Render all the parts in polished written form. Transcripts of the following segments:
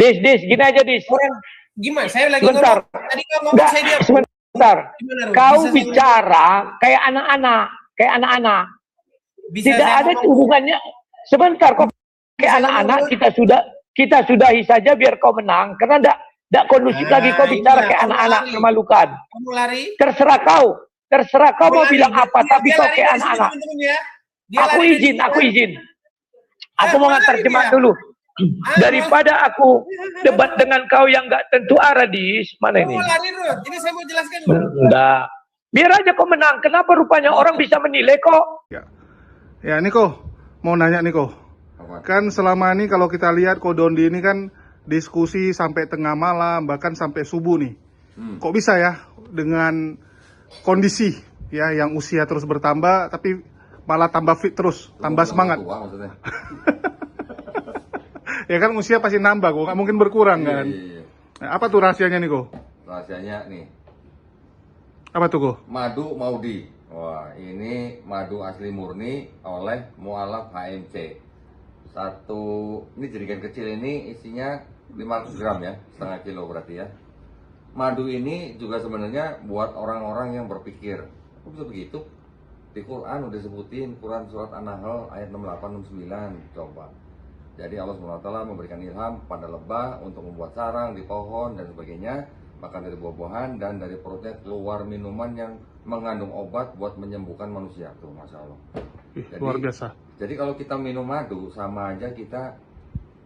Dis, gini aja, Dis. Orang gimana? Saya lagi Sebentar. ngomong. Tadi kau ngomong saya diam. Sebentar. Gimana, Ru? Kau Bisa bicara kayak anak-anak. Bisa Tidak saya ada ngomong? hubungannya. Sebentar, kok kayak Bisa anak-anak ngomong, kita sudahi saja biar kau menang, karena tidak kondusif lagi kau bicara kayak anak-anak memalukan. Kamu lari. Terserah kau mau bilang apa, tapi kau kayak anak-anak. Aku izin. Aku mau ngantar jemaat dulu. Daripada aku debat dengan kau yang nggak tentu arah, Dis. Mana ini? Kamu lari, Ruth. Ini saya mau jelaskan. Enggak. Biar aja kau menang. Kenapa rupanya orang bisa menilai kok? Ya, Niko, mau nanya Niko. Kan selama ini kalau kita lihat Kodondi ini kan diskusi sampai tengah malam, bahkan sampai subuh nih. Kok bisa ya dengan kondisi ya yang usia terus bertambah, tapi malah tambah fit terus, tambah semangat. Tua, maksudnya. Ya kan usia pasti nambah, kok nggak mungkin berkurang kan. Iya. Nah, apa tuh rahasianya Niko? Rahasianya nih, Apa tuh kok? madu Maudi. Wah, ini madu asli murni oleh mualaf HMC. Ini jerigen kecil ini isinya 500 gram ya, setengah kilo berarti ya. Madu ini juga sebenarnya buat orang-orang yang berpikir, kok bisa begitu? Di Quran udah sebutin, Quran surat An-Nahl ayat 68-69, coba. Jadi Allah SWT memberikan ilham pada lebah untuk membuat sarang di pohon dan sebagainya, makan dari buah-buahan, dan dari perutnya keluar minuman yang mengandung obat buat menyembuhkan manusia. Tuh, Masya Allah. Jadi, Luar biasa. Jadi kalau kita minum madu, sama aja kita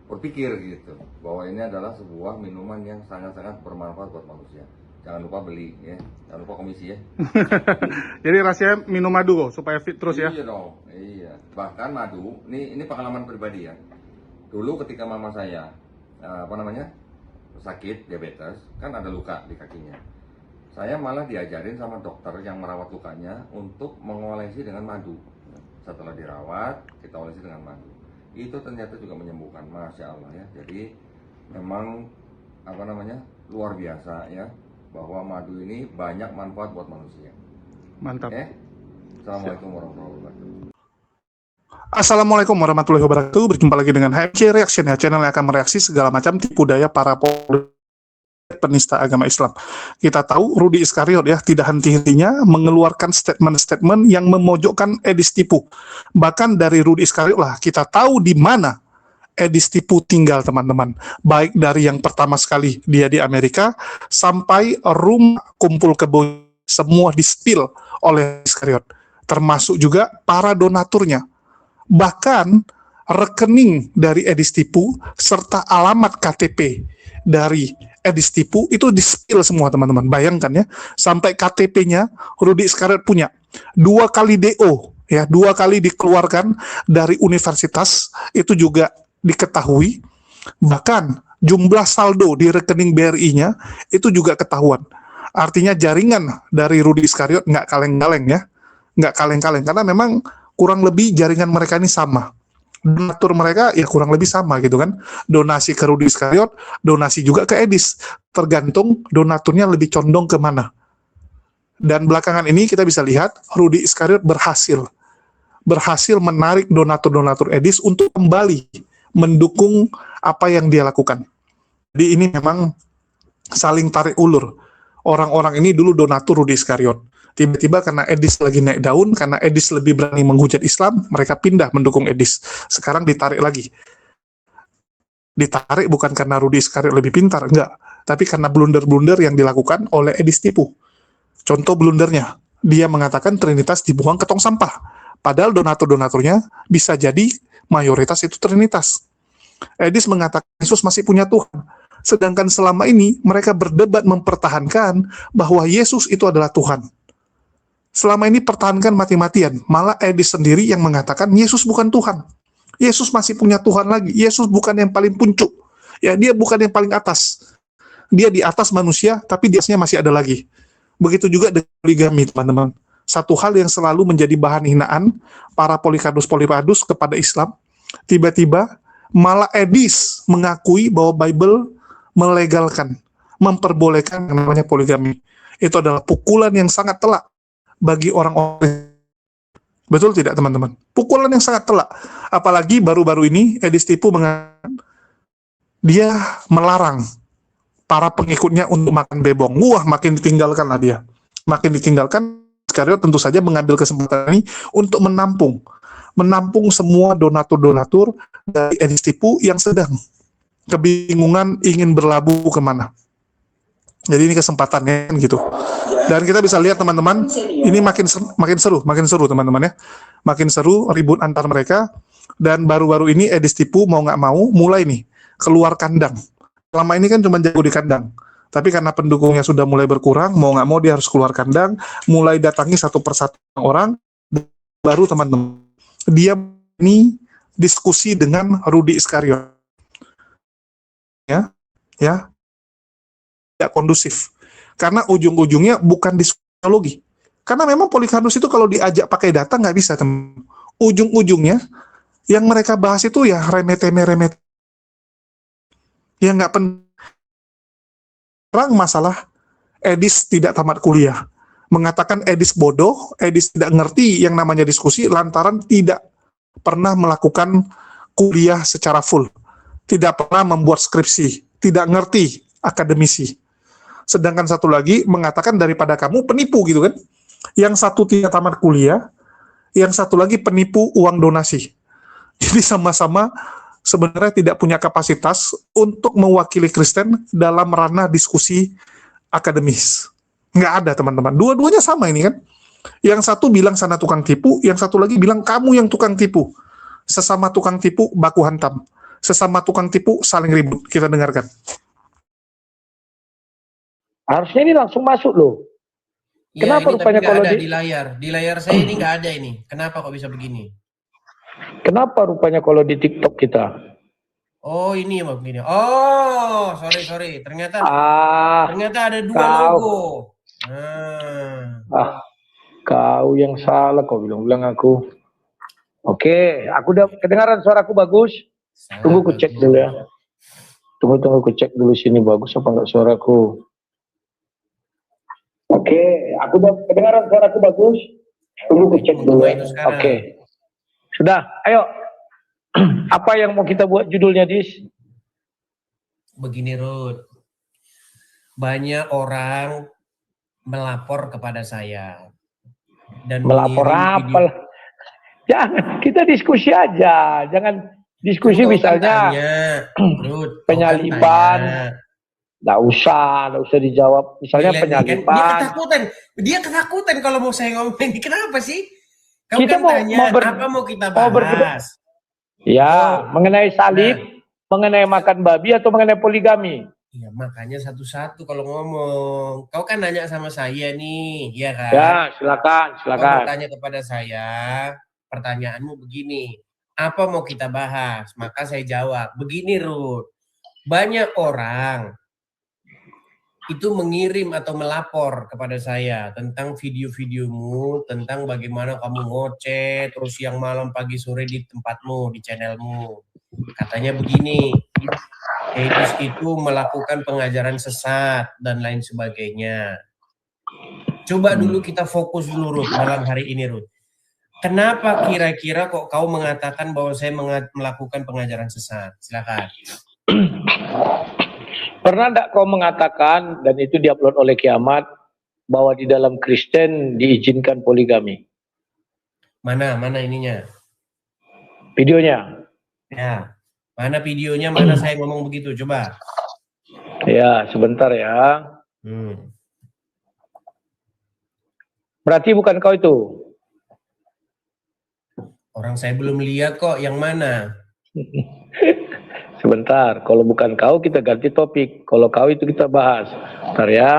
berpikir gitu, bahwa ini adalah sebuah minuman yang sangat-sangat bermanfaat buat manusia. Jangan lupa beli ya, jangan lupa komisi ya. Jadi rasanya minum madu kok supaya fit terus ya. Iya dong, iya. Bahkan madu, ini pengalaman pribadi ya. Dulu ketika mama saya sakit diabetes, kan ada luka di kakinya. Saya malah diajarin sama dokter yang merawat lukanya untuk mengolesi dengan madu. Setelah dirawat, kita olesi dengan madu. Itu ternyata juga menyembuhkan, Masya Allah ya. Jadi memang luar biasa ya, bahwa madu ini banyak manfaat buat manusia. Mantap. Assalamualaikum warahmatullahi wabarakatuh. Assalamualaikum warahmatullahi wabarakatuh. Berjumpa lagi dengan HMC Reaction ya, channel yang akan mereaksi segala macam tipu daya para penista agama Islam. Kita tahu Rudy Iskariot ya tidak henti-hentinya mengeluarkan statement-statement yang memojokkan Edis tipu. Bahkan dari Rudy Iskariot lah kita tahu di mana Edis tipu tinggal, teman-teman. Baik dari yang pertama sekali dia di Amerika sampai rumah kumpul kebo semua di-spill oleh Iskariot, termasuk juga para donaturnya. Bahkan rekening dari Edis tipu serta alamat KTP dari Edis tipu itu di-spill semua, teman-teman. Bayangkan ya, sampai KTP-nya Rudy Iskariot punya 2 kali DO ya, 2 kali dikeluarkan dari universitas, itu juga diketahui. Bahkan jumlah saldo di rekening BRI-nya itu juga ketahuan. Artinya jaringan dari Rudy Iskariot nggak kaleng-kaleng ya, nggak kaleng-kaleng, karena memang kurang lebih jaringan mereka ini sama. Donatur mereka ya kurang lebih sama gitu kan. Donasi ke Rudy Iskariot, donasi juga ke Edis. Tergantung donaturnya lebih condong ke mana. Dan belakangan ini kita bisa lihat Rudy Iskariot berhasil menarik donatur-donatur Edis untuk kembali mendukung apa yang dia lakukan. Jadi ini memang saling tarik ulur. Orang-orang ini dulu donatur Rudy Iskariot. Tiba-tiba karena Edis lagi naik daun, karena Edis lebih berani menghujat Islam, mereka pindah mendukung Edis. Sekarang ditarik lagi. Ditarik bukan karena Rudy Iskariot lebih pintar, enggak. Tapi karena blunder-blunder yang dilakukan oleh Edis tipu. Contoh blundernya, dia mengatakan Trinitas dibuang ke tong sampah. Padahal donatur-donaturnya bisa jadi mayoritas itu Trinitas. Edis mengatakan Yesus masih punya Tuhan. Sedangkan selama ini mereka berdebat mempertahankan bahwa Yesus itu adalah Tuhan. Selama ini pertahankan mati-matian. Malah Edis sendiri yang mengatakan Yesus bukan Tuhan. Yesus masih punya Tuhan lagi. Yesus bukan yang paling puncuk. Ya, dia bukan yang paling atas. Dia di atas manusia, tapi di atasnya masih ada lagi. Begitu juga dengan poligami, teman-teman. Satu hal yang selalu menjadi bahan hinaan para polikardus-polipadus kepada Islam. Tiba-tiba malah Edis mengakui bahwa Bible melegalkan, memperbolehkan yang namanya poligami. Itu adalah pukulan yang sangat telak bagi orang-orang. Betul tidak, teman-teman? Pukulan yang sangat telak. Apalagi baru-baru ini Edis tipu mengatakan dia melarang para pengikutnya untuk makan bebong. Wah, makin ditinggalkan lah dia. Makin ditinggalkan, Iskariot tentu saja mengambil kesempatan ini untuk menampung semua donatur-donatur dari Edis Tipu yang sedang kebingungan ingin berlabuh kemana. Jadi ini kesempatannya gitu. Dan kita bisa lihat teman-teman, ini makin seru teman-teman ya. Makin seru ribut antar mereka. Dan baru-baru ini Edis Tipu mau nggak mau mulai nih keluar kandang. Selama ini kan cuma jago di kandang. Tapi karena pendukungnya sudah mulai berkurang, mau nggak mau dia harus keluar kandang, mulai datangi satu persatu orang. Baru teman-teman, dia ini diskusi dengan Rudy Iskariot. Ya, tidak kondusif. Karena ujung-ujungnya bukan diskusi. Karena memang Polikarpus itu kalau diajak pakai data nggak bisa, teman. Ujung-ujungnya yang mereka bahas itu ya remeh-temeh. Ya nggak perang masalah Edis tidak tamat kuliah. Mengatakan Edis bodoh, Edis tidak ngerti yang namanya diskusi lantaran tidak pernah melakukan kuliah secara full. Tidak pernah membuat skripsi, tidak ngerti akademisi. Sedangkan satu lagi mengatakan daripada kamu penipu gitu kan. Yang satu tidak tamat kuliah, yang satu lagi penipu uang donasi. Jadi sama-sama sebenarnya tidak punya kapasitas untuk mewakili Kristen dalam ranah diskusi akademis. Nggak ada teman-teman. Dua-duanya sama ini kan. Yang satu bilang sana tukang tipu, yang satu lagi bilang kamu yang tukang tipu. Sesama tukang tipu baku hantam. Sesama tukang tipu saling ribut. Kita dengarkan. Harusnya ini langsung masuk loh. Ya, Kenapa ini rupanya tapi nggak kalau ada di layar? Di layar saya ini nggak ada ini. Kenapa kok bisa begini? Kenapa rupanya kalau di TikTok kita? Oh ini ya begini. Oh sorry. Ternyata ada dua logo. Kau yang salah kau bilang aku. Oke, aku udah kedengaran suaraku bagus. Tunggu ku cek dulu ya. Tunggu ku cek dulu sini bagus apa enggak suaraku. Oke, aku udah kedengaran suaraku bagus. Tunggu ku cek dulu. Oke. Sudah, ayo. Apa yang mau kita buat judulnya, Dis? Begini, Ruth. Banyak orang melapor kepada saya. Dan melapor apa? Jangan, kita diskusi aja. Jangan diskusi misalnya Ruth, penyaliban. Nggak usah dijawab. Misalnya penyaliban. Dia ketakutan kalau mau saya ngomong ini. Kenapa sih? Kau Kita kan tanya, apa mau kita bahas? Ya, mengenai salib, mengenai makan babi atau mengenai poligami. Ya, makanya satu-satu kalau ngomong. Kau kan nanya sama saya nih, ya kan? Ya, silakan. Kau bertanya kepada saya, pertanyaanmu begini, apa mau kita bahas? Maka saya jawab, begini Ruth, banyak orang itu mengirim atau melapor kepada saya tentang video-videomu, tentang bagaimana kamu ngoceh, terus siang malam pagi sore di tempatmu, di channelmu. Katanya begini, Edis itu melakukan pengajaran sesat dan lain sebagainya. Coba dulu kita fokus dulu Ruth, malam hari ini Ruth. Kenapa kira-kira kok kau mengatakan bahwa saya melakukan pengajaran sesat? Silakan. Pernah enggak kau mengatakan, dan itu diupload oleh Kiamat, bahwa di dalam Kristen diizinkan poligami? Mana ininya? Videonya. Ya, mana videonya, mana saya ngomong begitu, coba. Ya, sebentar ya. Berarti bukan kau itu? Orang saya belum lihat kok, yang mana? Sebentar, kalau bukan kau kita ganti topik. Kalau kau itu kita bahas. Bentar ya.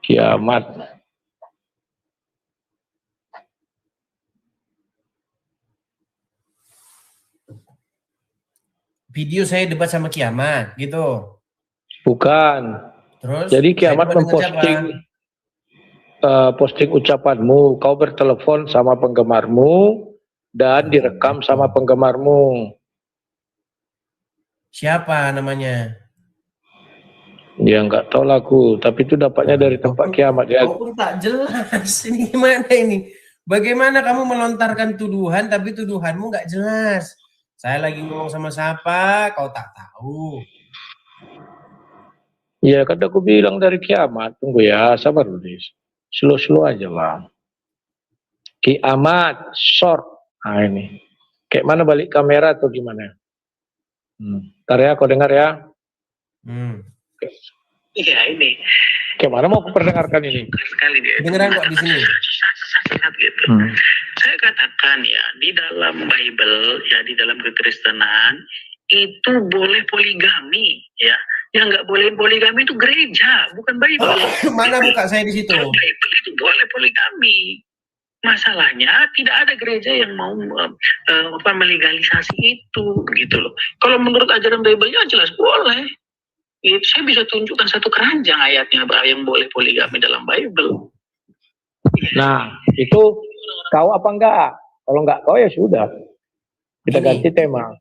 Kiamat. Video saya debat sama Kiamat, gitu? Bukan. Terus? Jadi Kiamat memposting posting ucapanmu. Kau bertelepon sama penggemarmu dan direkam sama penggemarmu. Siapa namanya? Ya nggak tahu lah aku, tapi itu dapatnya dari tempat kiamat ya. Kau pun tak jelas. Ini gimana ini? Bagaimana kamu melontarkan tuduhan tapi tuduhanmu nggak jelas? Saya lagi ngomong sama siapa, kau tak tahu. Ya kan aku bilang dari kiamat. Tunggu ya, sabar dulu. Slow-slow aja bang. Kiamat, short. Nah ini. Kayak mana balik kamera atau gimana? Ntar ya, kau dengar ya. Iya ini. Kayak mana mau aku perdengarkan ini? Sekali dia. Dengeran kok di sini. Gitu. Saya katakan ya, di dalam Bible, ya di dalam kekristenan, itu boleh poligami, ya. Yang nggak boleh poligami itu gereja, bukan Bible. Mana buka saya di situ? Bible itu boleh poligami. Masalahnya tidak ada gereja yang mau melegalisasi itu, gitu loh. Kalau menurut ajaran Bible-nya jelas boleh. Itu saya bisa tunjukkan satu keranjang ayatnya yang boleh poligami dalam Bible. Nah, itu kau apa enggak? Kalau enggak kau ya sudah. Kita ganti tema.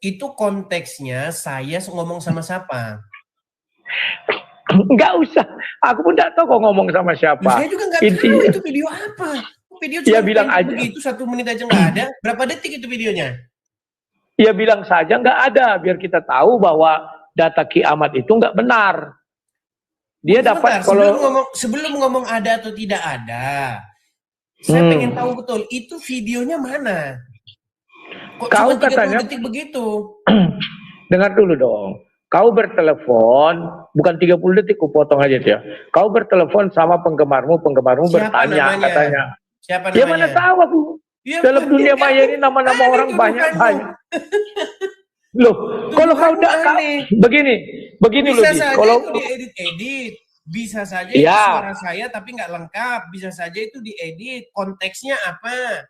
Itu konteksnya saya ngomong sama siapa? Enggak usah. Aku pun enggak tahu kau ngomong sama siapa. Saya juga enggak tahu itu video apa. Video cuma bilang aja begitu 1 menit aja enggak ada. Berapa detik itu videonya? Ya bilang saja enggak ada biar kita tahu bahwa data kiamat itu enggak benar. Dia dapat kalau sebelum ngomong ada atau tidak ada. Saya pengen tahu betul itu videonya mana. Kok kau cuma 30 katanya detik begitu? Dengar dulu dong. Kau bertelepon, bukan 30 detik, ku potong aja ya. Kau bertelepon sama penggemarmu bertanya namanya? katanya. Siapa Ya namanya? mana tahu aku. Ya, Dalam dunia maya ini nama-nama orang banyak. Loh, kalau kau enggak begini loh. Bisa saja kalau itu diedit-edit, bisa saja ya. itu suara saya tapi nggak lengkap, bisa saja itu diedit, konteksnya apa?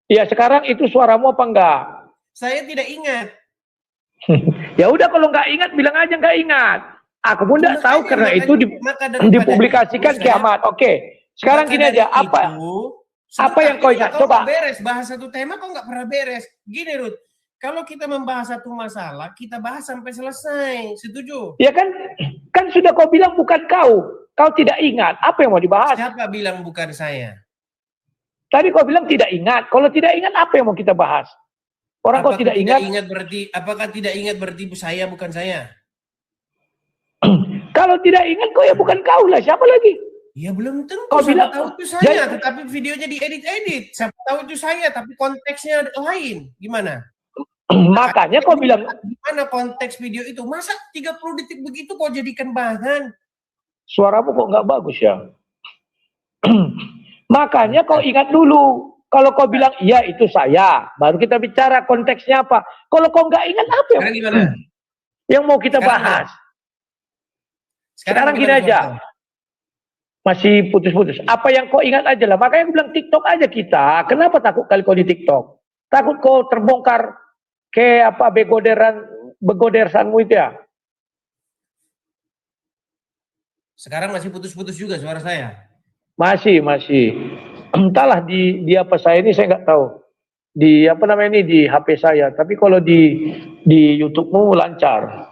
Ya sekarang itu suaramu apa enggak? Saya tidak ingat. Ya udah kalau nggak ingat bilang aja nggak ingat. Aku pun nggak tahu karena itu dipublikasikan kiamat. Oke, sekarang gini aja apa yang kau ingat? Coba. Beres bahas satu tema kok nggak pernah beres. Gini Ruth, kalau kita membahas satu masalah kita bahas sampai selesai. Setuju? Ya kan sudah kau bilang bukan kau. Kau tidak ingat. Apa yang mau dibahas? Siapa bilang bukan saya? Tadi kau bilang tidak ingat. Kalau tidak ingat apa yang mau kita bahas? Orang kau tidak ingat berarti apakah tidak ingat berarti saya bukan saya? Kalau tidak ingat kau ya bukan kau lah. Siapa lagi? Ya belum tentu. Kau bilang tahu itu saya, tetapi videonya diedit-edit. Siapa tahu itu saya, tapi konteksnya lain. Gimana? Makanya kau bilang gimana konteks video itu? Masa 30 detik begitu kau jadikan bahan? Suaramu kok nggak bagus ya? Makanya kau ingat dulu. Kalau kau bilang iya itu saya, baru kita bicara konteksnya apa. Kalau kau nggak ingat apa Sekarang gimana? Yang mau kita bahas? Sekarang gini aja. Masih putus-putus. Apa yang kau ingat aja lah. Makanya aku bilang TikTok aja kita. Kenapa takut kali kau di TikTok? Takut kau terbongkar ke apa begodersanmu itu ya? Sekarang masih putus-putus juga suara saya. Masih. Entahlah di apa saya ini saya nggak tahu. Di apa namanya ini di HP saya. Tapi kalau di YouTube-mu lancar.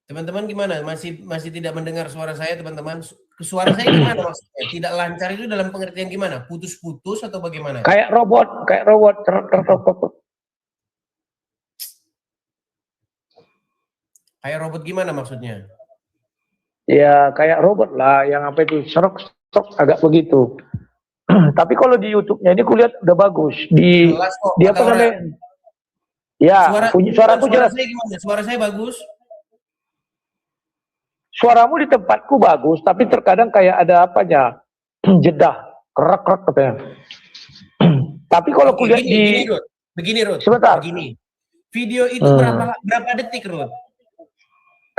Teman-teman gimana? Masih tidak mendengar suara saya, teman-teman? Suara saya gimana maksudnya? Tidak lancar itu dalam pengertian gimana? Putus-putus atau bagaimana? Kayak robot. Kayak robot gimana maksudnya? Ya kayak robot lah, yang apa itu serok agak begitu. Tapi kalau di YouTube-nya ini kulihat udah bagus. Di apa namanya? Ya, suaraku jelas. Saya gimana? Suara saya bagus. Suaramu di tempatku bagus, tapi terkadang kayak ada apanya, jedah, kerak katanya. Tapi kalau kulihat begini Ruth. Sebentar. Begini. Video itu berapa detik Ruth?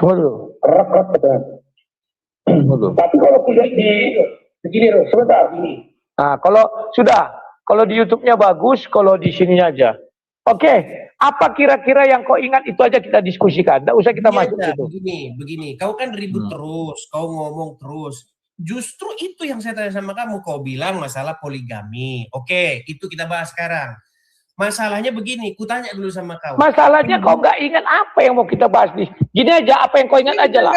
Tunggu dulu. Kerak katanya. Tapi kalau kulihat begini Ruth, sebentar. Nah, kalau di YouTube-nya bagus, kalau di sininya aja. Oke, apa kira-kira yang kau ingat itu aja kita diskusikan. Tidak usah kita masuk situ. Begini. Kau kan ribut terus, kau ngomong terus. Justru itu yang saya tanya sama kamu. Kau bilang masalah poligami. Oke, itu kita bahas sekarang. Masalahnya begini, kutanya dulu sama kau. Masalahnya kau nggak ingat apa yang mau kita bahas nih. Gini aja, apa yang kau ingat aja lah.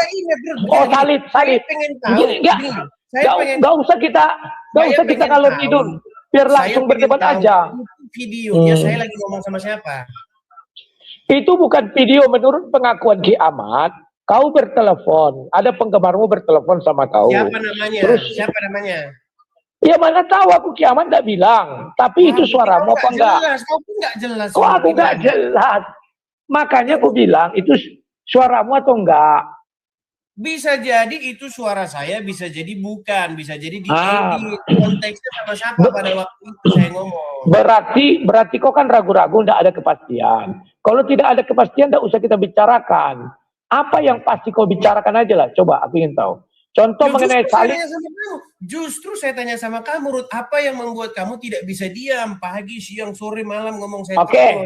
Oh, salib. Nggak usah kita kalau tidur. Biar langsung berdebat aja. Videonya saya lagi ngomong sama siapa? Itu bukan video menurut pengakuan Ki Ahmad. Kau bertelepon, ada penggemarmu bertelepon sama kau. Siapa namanya? Siapa namanya? Ya mana tahu, aku Ki Ahmad nggak bilang. Tapi itu suaramu apa enggak? Kau pun nggak jelas. Kok aku nggak jelas? Makanya aku bilang itu suaramu atau enggak? Bisa jadi itu suara saya, bisa jadi bukan, bisa jadi diedit. Konteksnya sama siapa pada waktu itu saya ngomong. Berarti kau kan ragu-ragu, nggak ada kepastian. Kalau tidak ada kepastian, nggak usah kita bicarakan. Apa yang pasti kau bicarakan aja lah. Coba, aku ingin tahu. Contoh mengenai salib. Justru saya tanya sama kamu, Ruth, apa yang membuat kamu tidak bisa diam pagi, siang, sore, malam ngomong saya? Oke,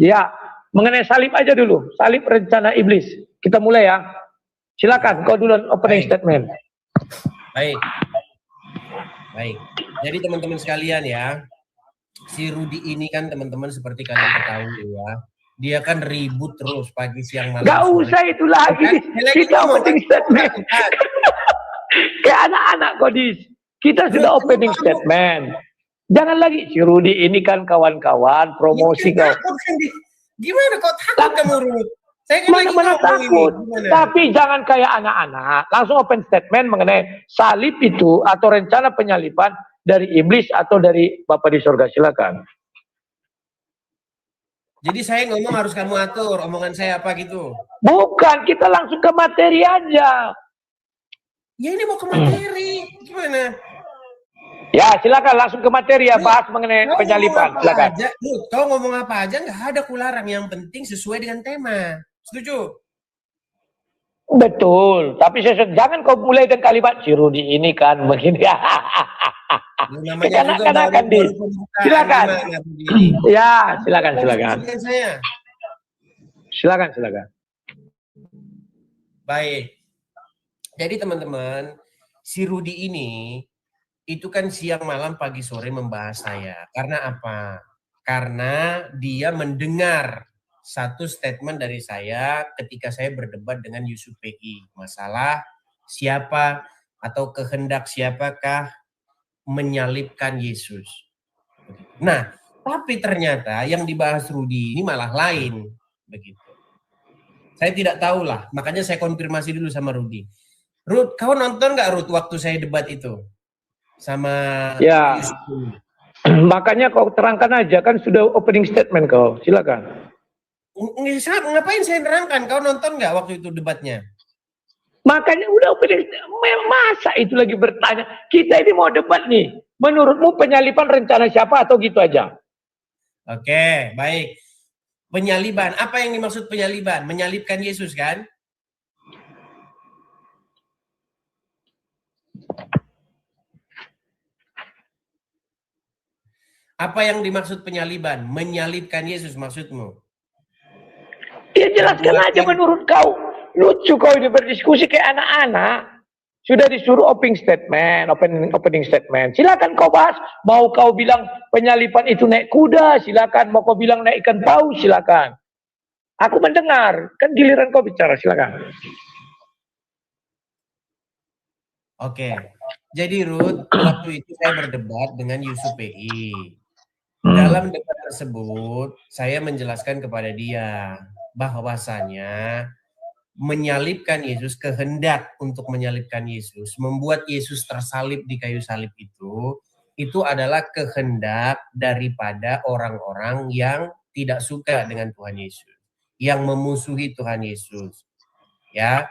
ya, mengenai salib aja dulu. Salib rencana iblis. Kita mulai ya. Silakan, kau duluan opening statement. Baik. Jadi teman-teman sekalian ya, si Rudy ini kan teman-teman seperti kalian ketahui ya, dia kan ribut terus pagi siang malam. Gak usah itu lagi. Kita opening statement. Kayak anak-anak Kodis. Kita sudah opening statement. Jangan lagi si Rudy ini kan kawan-kawan promosi kau. Gimana kok takut kamu Rudy? Saya kan mana takut. Tapi jangan kayak anak-anak. Langsung open statement mengenai salib itu atau rencana penyaliban dari iblis atau dari Bapa di surga. Silakan. Jadi saya ngomong harus kamu atur omongan saya apa gitu? Bukan, kita langsung ke materi aja. Ya ini mau ke materi, gimana? Ya silakan langsung ke materi ya, bahas mengenai penyaliban. Silakan. Kau ngomong apa aja nggak ada kularang, yang penting sesuai dengan tema. Setuju? Betul, tapi jangan kau mulai dengan kalimat si Rudy ini kan begini. Kanak-kanak di. Silakan. Ya, silakan. Silakan. Baik. Jadi teman-teman, si Rudy ini itu kan siang malam pagi sore membahas saya. Karena apa? Karena dia mendengar satu statement dari saya ketika saya berdebat dengan Yusuf PI. Masalah siapa atau kehendak siapakah menyalibkan Yesus. Nah, tapi ternyata yang dibahas Rudy ini malah lain. Begitu. Saya tidak tahu lah, makanya saya konfirmasi dulu sama Rudy. Ruth, kau nonton nggak Ruth waktu saya debat itu? Sama ya. Yusuf? Makanya kau terangkan aja, kan sudah opening statement kau. Silakan. Ngapain saya nerangkan? Kau nonton nggak waktu itu debatnya? Makanya udah opening statement. Masa itu lagi bertanya? Kita ini mau debat nih. Menurutmu penyaliban rencana siapa atau gitu aja? Oke, baik. Penyaliban. Apa yang dimaksud penyaliban? Menyalibkan Yesus kan? Apa yang dimaksud penyaliban? Menyalibkan Yesus maksudmu? Ya jelaskan aja menurut kau. Lucu kau ini berdiskusi kayak anak-anak. Sudah disuruh opening statement. Silakan kau bahas. Mau kau bilang penyaliban itu naik kuda, silakan. Mau kau bilang naik ikan paus, silakan. Aku mendengar. Kan giliran kau bicara, silakan. Oke. Jadi Ruth, waktu itu saya berdebat dengan Yusuf PI. Dalam debat tersebut, saya menjelaskan kepada dia bahwasanya menyalibkan Yesus, kehendak untuk menyalibkan Yesus, membuat Yesus tersalib di kayu salib itu adalah kehendak daripada orang-orang yang tidak suka dengan Tuhan Yesus, yang memusuhi Tuhan Yesus. Ya,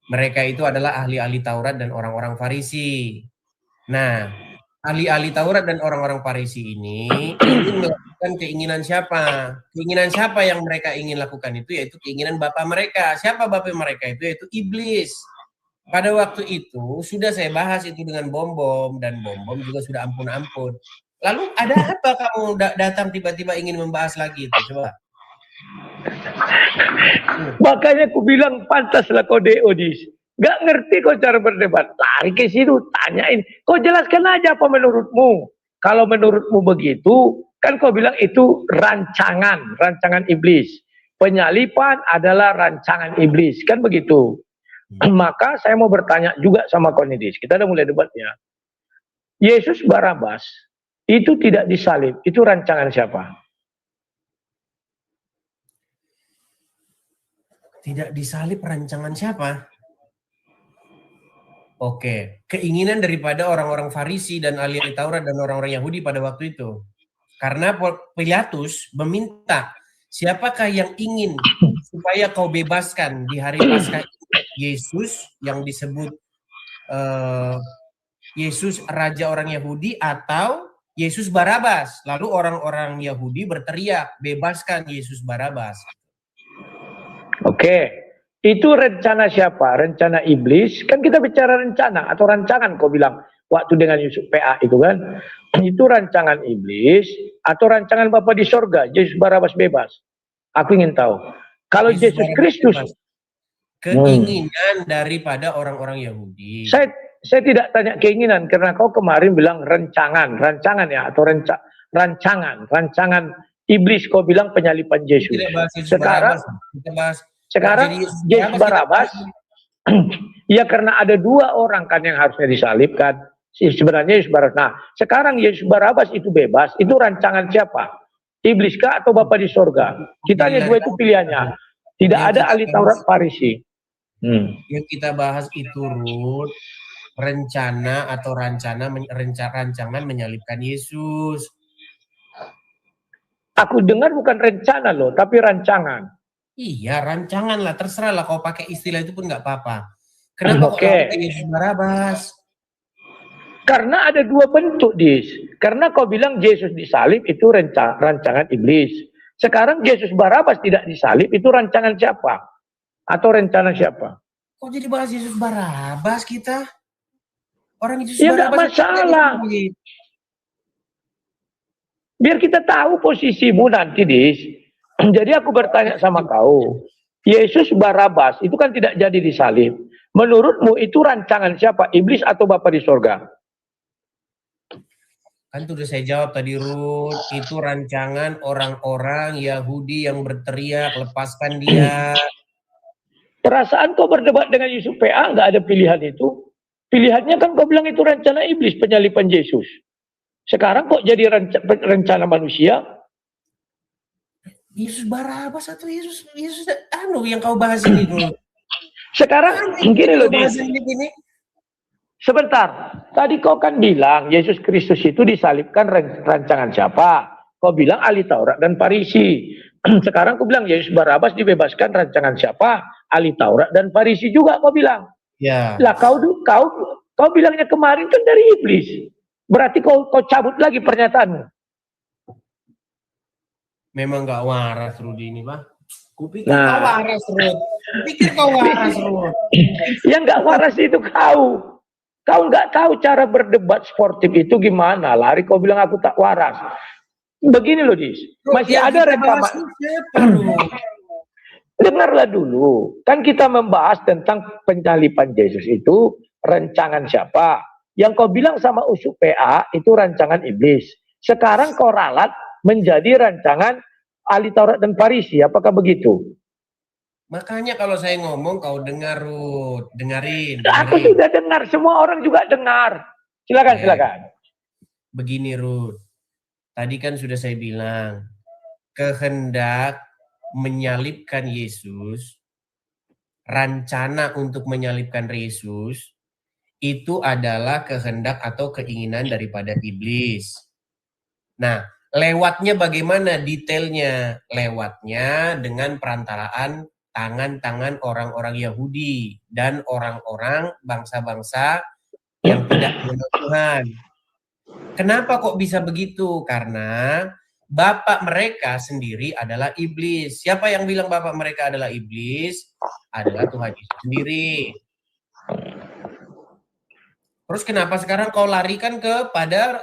mereka itu adalah ahli-ahli Taurat dan orang-orang Farisi. Nah, ahli-ahli Taurat dan orang-orang Farisi ini ingin melakukan keinginan siapa? Keinginan siapa yang mereka ingin lakukan itu? Yaitu keinginan bapak mereka. Siapa bapak mereka itu? Yaitu iblis. Pada waktu itu sudah saya bahas itu dengan Bom-Bom, dan Bom-Bom juga sudah ampun-ampun. Lalu ada apa kamu datang tiba-tiba ingin membahas lagi itu? Coba. Makanya aku bilang pantaslah kau Odis. Gak ngerti kau cara berdebat. Lari ke situ, tanyain. Kau jelaskan aja apa menurutmu. Kalau menurutmu begitu, Kan kau bilang itu rancangan iblis. Penyalipan adalah rancangan iblis, kan begitu. Maka saya mau bertanya juga sama Cornelius. Kita udah mulai debatnya. Yesus Barabas itu tidak disalib, itu rancangan siapa? Tidak disalib rancangan siapa? Oke, keinginan daripada orang-orang Farisi dan ahli Taurat dan orang-orang Yahudi pada waktu itu. Karena Pilatus meminta, siapakah yang ingin supaya kau bebaskan di hari Paskah Yesus yang disebut Yesus Raja orang Yahudi atau Yesus Barabas? Lalu orang-orang Yahudi berteriak, bebaskan Yesus Barabas. Oke, itu rencana siapa? Rencana iblis. Kan kita bicara rencana atau rancangan kau bilang waktu dengan Yusuf PA itu kan. Itu rancangan iblis atau rancangan Bapa di sorga, Yesus Barabas bebas. Aku ingin tahu. Kalau Yesus Kristus bebas. Keinginan daripada orang-orang Yahudi. Saya tidak tanya keinginan karena kau kemarin bilang rancangan ya atau rancangan iblis kau bilang penyalipan Yesus. Sekarang Yesus Barabas ya karena ada dua orang kan yang harusnya disalibkan. Sebenarnya Yesus Barabas. Nah, sekarang Yesus Barabas itu bebas, itu rancangan siapa? Iblis kah atau Bapa di sorga? Kita hanya dua itu pilihannya. Tidak ada ahli Taurat Farisi. Yang kita bahas itu Ruth, rancangan menyalibkan Yesus. Aku dengar bukan rencana loh, tapi rancangan. Iya, rancangan lah, terserah lah kau pakai istilah itu pun nggak apa-apa. Kenapa kok pakai Yesus Barabas? Karena ada dua bentuk, Dis. Karena kau bilang Yesus disalib itu rancangan iblis. Sekarang Yesus Barabas tidak disalib itu rancangan siapa? Atau rencana siapa? Kok jadi bahas Yesus Barabas kita? Orang Yesus ya Barabas nggak masalah. Biar kita tahu posisimu nanti, Dis. Jadi aku bertanya sama kau, Yesus Barabas itu kan tidak jadi disalib. Menurutmu itu rancangan siapa? Iblis atau Bapa di sorga? Kan sudah saya jawab tadi Ruth, itu rancangan orang-orang Yahudi yang berteriak, lepaskan dia. Perasaan kau berdebat dengan Yusuf PA nggak ada pilihan itu. Pilihannya kan kau bilang itu rencana iblis penyalipan Yesus. Sekarang kok jadi rencana manusia? Yesus Barabas atau Yesus yang kau bahas ini dulu. Sekarang gini loh, sebentar. Tadi kau kan bilang Yesus Kristus itu disalibkan rancangan siapa? Kau bilang ahli Taurat dan Farisi. Sekarang kau bilang Yesus Barabas dibebaskan rancangan siapa? Ahli Taurat dan Farisi juga kau bilang. Ya. Lah kau bilangnya kemarin kan dari iblis. Berarti kau cabut lagi pernyataanmu. Memang gak waras Rudi ini, Pak. Kupikir kau waras, Rud. Kupikir kau waras, Rud. Yang gak waras itu kau. Kau nggak tahu cara berdebat sportif itu gimana. Lari kau bilang aku tak waras. Begini loh, Dis. Masih ada rekaman. Dengarlah dulu. Kan kita membahas tentang penyalipan Yesus itu rancangan siapa. Yang kau bilang sama Usuk PA itu rancangan iblis. Sekarang kau ralat menjadi rancangan ahli Taurat dan Farisi. Apakah begitu? Makanya kalau saya ngomong kau dengar, Ruth. Dengarin. Aku sudah dengar. Semua orang juga dengar. Silakan. Begini, Ruth. Tadi kan sudah saya bilang. Kehendak menyalibkan Yesus. Rencana untuk menyalibkan Yesus. Itu adalah kehendak atau keinginan daripada iblis. Nah, lewatnya bagaimana detailnya? Lewatnya dengan perantaraan tangan-tangan orang-orang Yahudi dan orang-orang bangsa-bangsa yang tidak mengenal Tuhan. Kenapa kok bisa begitu? Karena bapak mereka sendiri adalah iblis. Siapa yang bilang bapak mereka adalah iblis? Adalah Tuhan Yesus sendiri. Terus kenapa sekarang kau larikan kepada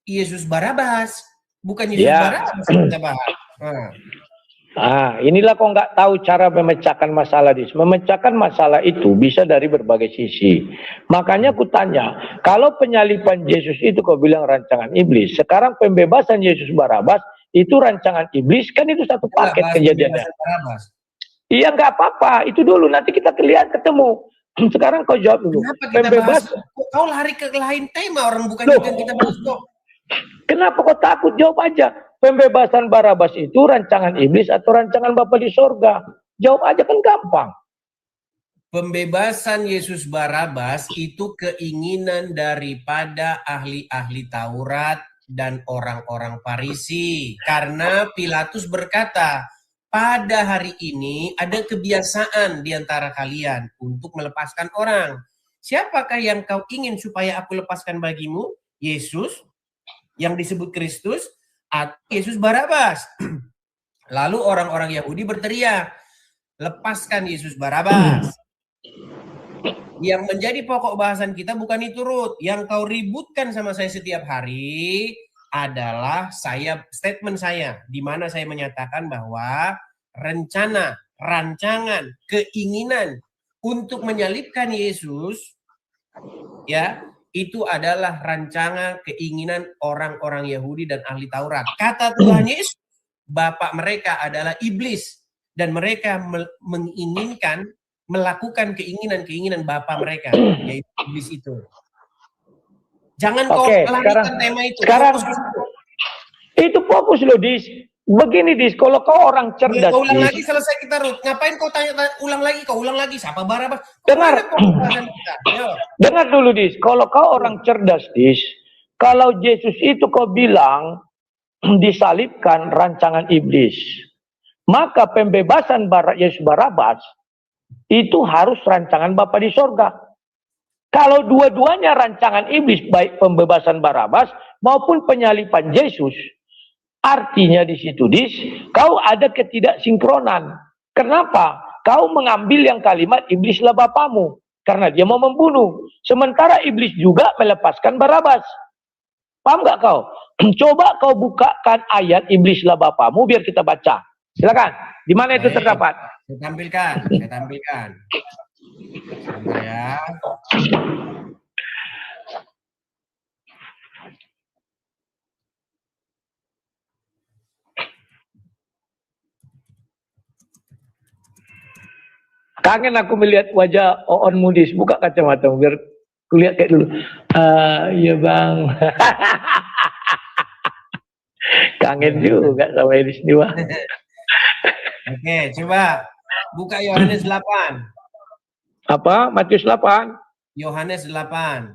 Yesus Barabas? Bukan Yesus Barabas kita bahas. Inilah kau nggak tahu cara memecahkan masalah dis. Memecahkan masalah itu bisa dari berbagai sisi. Makanya aku tanya, kalau penyaliban Yesus itu kau bilang rancangan iblis, sekarang pembebasan Yesus Barabas itu rancangan iblis, kan itu satu paket kejadiannya. Iya nggak apa-apa, itu dulu nanti kita lihat ketemu. Sekarang kau jawab dulu. Kenapa kita bahas? Kau lari ke lain tema, orang bukan itu yang kita bahas kok. Kenapa kau takut? Jawab aja. Pembebasan Barabas itu rancangan iblis atau rancangan Bapa di sorga? Jawab aja, kan gampang. Pembebasan Yesus Barabas itu keinginan daripada ahli-ahli Taurat dan orang-orang Farisi. Karena Pilatus berkata, pada hari ini ada kebiasaan di antara kalian untuk melepaskan orang. Siapakah yang kau ingin supaya aku lepaskan bagimu? Yesus yang disebut Kristus atau Yesus Barabas? Lalu orang-orang Yahudi berteriak, lepaskan Yesus Barabas. Yang menjadi pokok bahasan kita bukan itu, Ruth. Yang kau ributkan sama saya setiap hari adalah statement saya, di mana saya menyatakan bahwa rencana, rancangan, keinginan untuk menyalibkan Yesus, ya, itu adalah rancangan keinginan orang-orang Yahudi dan ahli Taurat. Kata Tuhan Yesus, bapak mereka adalah iblis dan mereka menginginkan melakukan keinginan-keinginan bapa mereka, yaitu iblis itu. Jangan kau larikan tema itu. Sekarang itu fokus loh, Dis. Begini, Dis, kalau kau orang cerdas, kau ulang Dis, lagi, selesai kita, Ruth. Ngapain kau tanya ulang lagi? Kau ulang lagi, siapa Barabas? Dengar. Dengar dulu, Dis. Kalau kau orang cerdas, Dis, kalau Yesus itu kau bilang disalibkan rancangan iblis, maka pembebasan Yesus Barabas itu harus rancangan Bapa di sorga. Kalau dua-duanya rancangan iblis, baik pembebasan Barabas maupun penyaliban Yesus, artinya di situ, Dis, kau ada ketidaksinkronan. Kenapa? Kau mengambil yang kalimat iblislah bapamu karena dia mau membunuh. Sementara iblis juga melepaskan Barabas. Paham nggak kau? Coba kau bukakan ayat iblislah bapamu biar kita baca. Silakan. Di mana itu terdapat? Saya tampilkan. Sebentar ya. Kangen aku melihat wajah Oon Mudis. Buka kacamata biar kulihat kayak dulu. Iya bang. Kangen juga sama ini semua. Oke, coba buka Yohanes 8. Apa? Matius 8? Yohanes 8.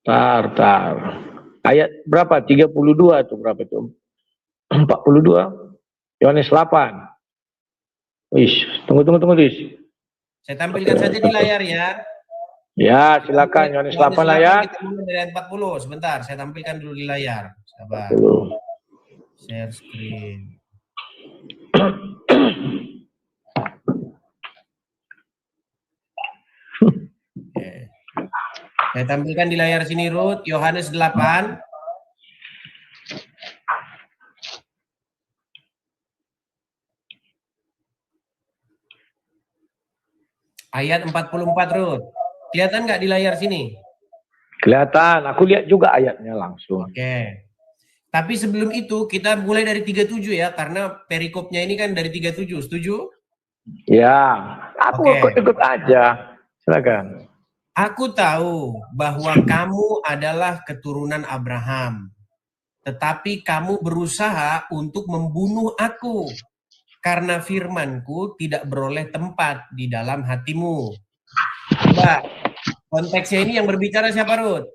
Tar. Ayat berapa? 32 atau berapa itu? 42. Yohanes 8. Wis, tunggu, Dis. Saya tampilkan saja di layar ya. Ya, silakan Yohanes 8 lah ya. Kita mulai dari ayat 40. Sebentar, saya tampilkan dulu di layar. Sabar. Share screen. Saya tampilkan di layar sini, Ruth. Yohanes 8. Ayat 44, Ruth. Kelihatan nggak di layar sini? Kelihatan. Aku lihat juga ayatnya langsung. Oke. Tapi sebelum itu, kita mulai dari 37 ya. Karena perikopnya ini kan dari 37. Setuju? Ya. Aku ikut aja. Silakan. Aku tahu bahwa kamu adalah keturunan Abraham, tetapi kamu berusaha untuk membunuh aku, karena firmanku tidak beroleh tempat di dalam hatimu. Coba, konteksnya ini yang berbicara siapa, Ruth?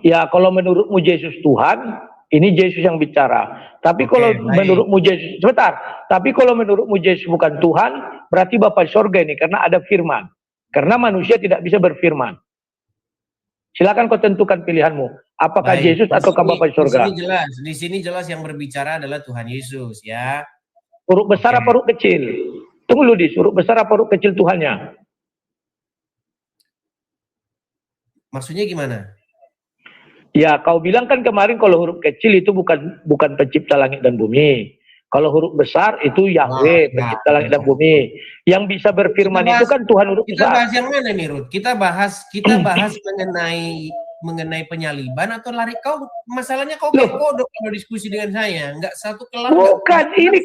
Ya, kalau menurutmu Yesus Tuhan, ini Yesus yang bicara. Tapi kalau menurutmu Yesus, sebentar. Tapi kalau menurutmu Yesus bukan Tuhan, berarti Bapa di sorga ini, karena ada firman. Karena manusia tidak bisa berfirman. Silakan kau tentukan pilihanmu. Apakah Yesus atau Bapa di sorga? Di sini jelas yang berbicara adalah Tuhan Yesus, ya. Huruf besar apa huruf kecil? Tunggu dulu, Dis. Huruf besar apa huruf kecil Tuhannya? Maksudnya gimana? Ya, kau bilang kan kemarin kalau huruf kecil itu bukan pencipta langit dan bumi. Kalau huruf besar itu Yahweh, pencipta langit dan bumi. Yang bisa berfirman itu kan Tuhan huruf Kita besar. bahas yang mana nih, Ruth? Kita bahas mengenai penyaliban atau lari kau? Masalahnya kau kayak kodok kalau diskusi dengan saya, nggak satu kelar. Bukan, ini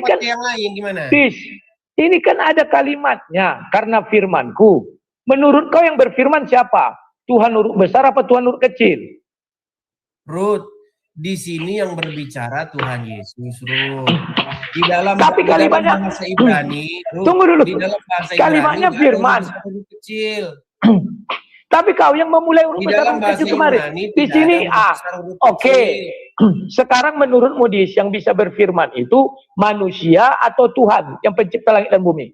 kan yang lain gimana? Ini kan ada kalimatnya, karena firmanku. Menurut kau yang berfirman siapa? Tuhan huruf besar apa Tuhan huruf kecil? Ruth, di sini yang berbicara Tuhan Yesus, Ruth. Di dalam kalimatnya bahasa Ibrani, Ruth, tunggu dulu. Di dalam bahasa kalimatnya Ibrani, firman. Huruf kecil. Tapi kau yang memulai huruf besar huruf kecil kemarin. Di sini oke. Sekarang menurutmu yang bisa berfirman itu manusia atau Tuhan yang pencipta langit dan bumi?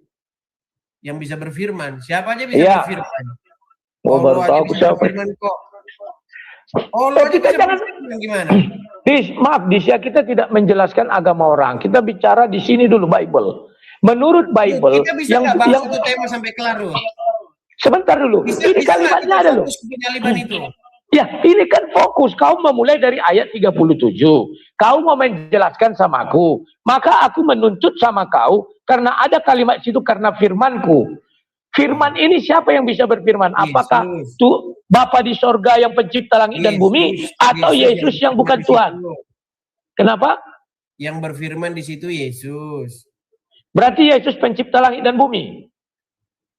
Yang bisa berfirman. Siapa aja bisa berfirman? Oh, baru tahu aku siapa. Kita jangan gimana? Maaf, kita tidak menjelaskan agama orang. Kita bicara di sini dulu Bible. Menurut Bible kita bisa yang satu tema sampai kelar, Ruth. Sebentar dulu. Ini kalimatnya ada loh. Itu. Ya, ini kan fokus. Kau memulai dari ayat 37. Kau mau menjelaskan sama aku. Maka aku menuntut sama kau karena ada kalimat situ karena firmanku. Firman ini siapa yang bisa berfirman? Apakah tuh Bapa di sorga yang pencipta langit dan bumi atau Yesus yang bukan Tuhan? Kenapa? Yang berfirman di situ Yesus. Berarti Yesus pencipta langit dan bumi.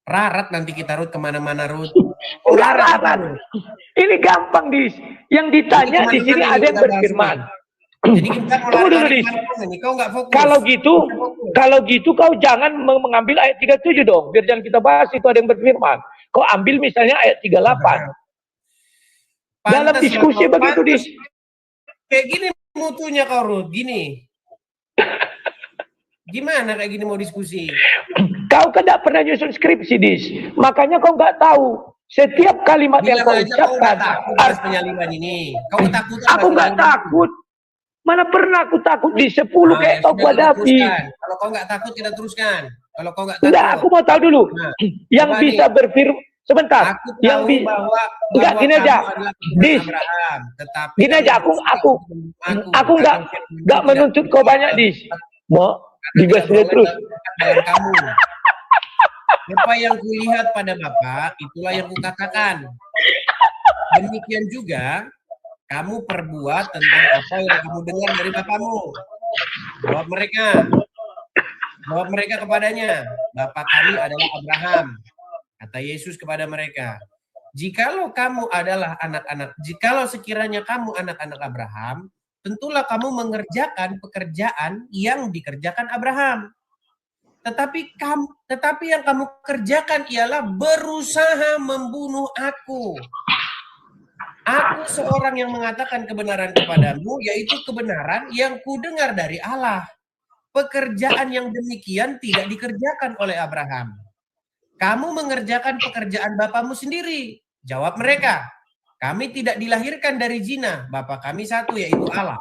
Rarat nanti kita Ruth kemana-mana Ruth. Rarat. Ini gampang Yang ditanya di sini ada yang berfirman. Jadi kita tunggu dulu kau nggak fokus. Kalau gitu kau jangan mengambil ayat 37 dong. Biar jangan kita bahas itu ada yang berfirman. Kau ambil misalnya ayat 38. Dalam diskusi begitu Kayak gini mutunya kau Ruth, gini. Gimana kayak gini mau diskusi? Kau kan tidak pernah nyusun skripsi, Makanya kau nggak tahu. Setiap kalimat yang kau ucapkan. Penyaliban ini. Kau takut? Aku nggak takut. Mana pernah aku takut di 10 kayak kau hadapi. Kalau kau nggak takut, kita teruskan. Kalau kau nggak takut. Enggak, aku mau tahu dulu. Yang bisa berfirman. Sebentar. Aku tahu bahwa enggak gini aja. Gini aja, aku nggak menuntut kau banyak, Mau digas terus. Kamu. Apa yang kulihat pada Bapak, itulah yang kukatakan. Demikian juga, kamu perbuat tentang apa yang kamu dengar dari Bapamu. Jawab mereka kepadanya, Bapa kami adalah Abraham. Kata Yesus kepada mereka, jikalau sekiranya kamu anak-anak Abraham, tentulah kamu mengerjakan pekerjaan yang dikerjakan Abraham. Tetapi yang kamu kerjakan ialah berusaha membunuh aku. Aku seorang yang mengatakan kebenaran kepadamu, yaitu kebenaran yang kudengar dari Allah. Pekerjaan yang demikian tidak dikerjakan oleh Abraham. Kamu mengerjakan pekerjaan bapamu sendiri. Jawab mereka, kami tidak dilahirkan dari zina, Bapa kami satu yaitu Allah.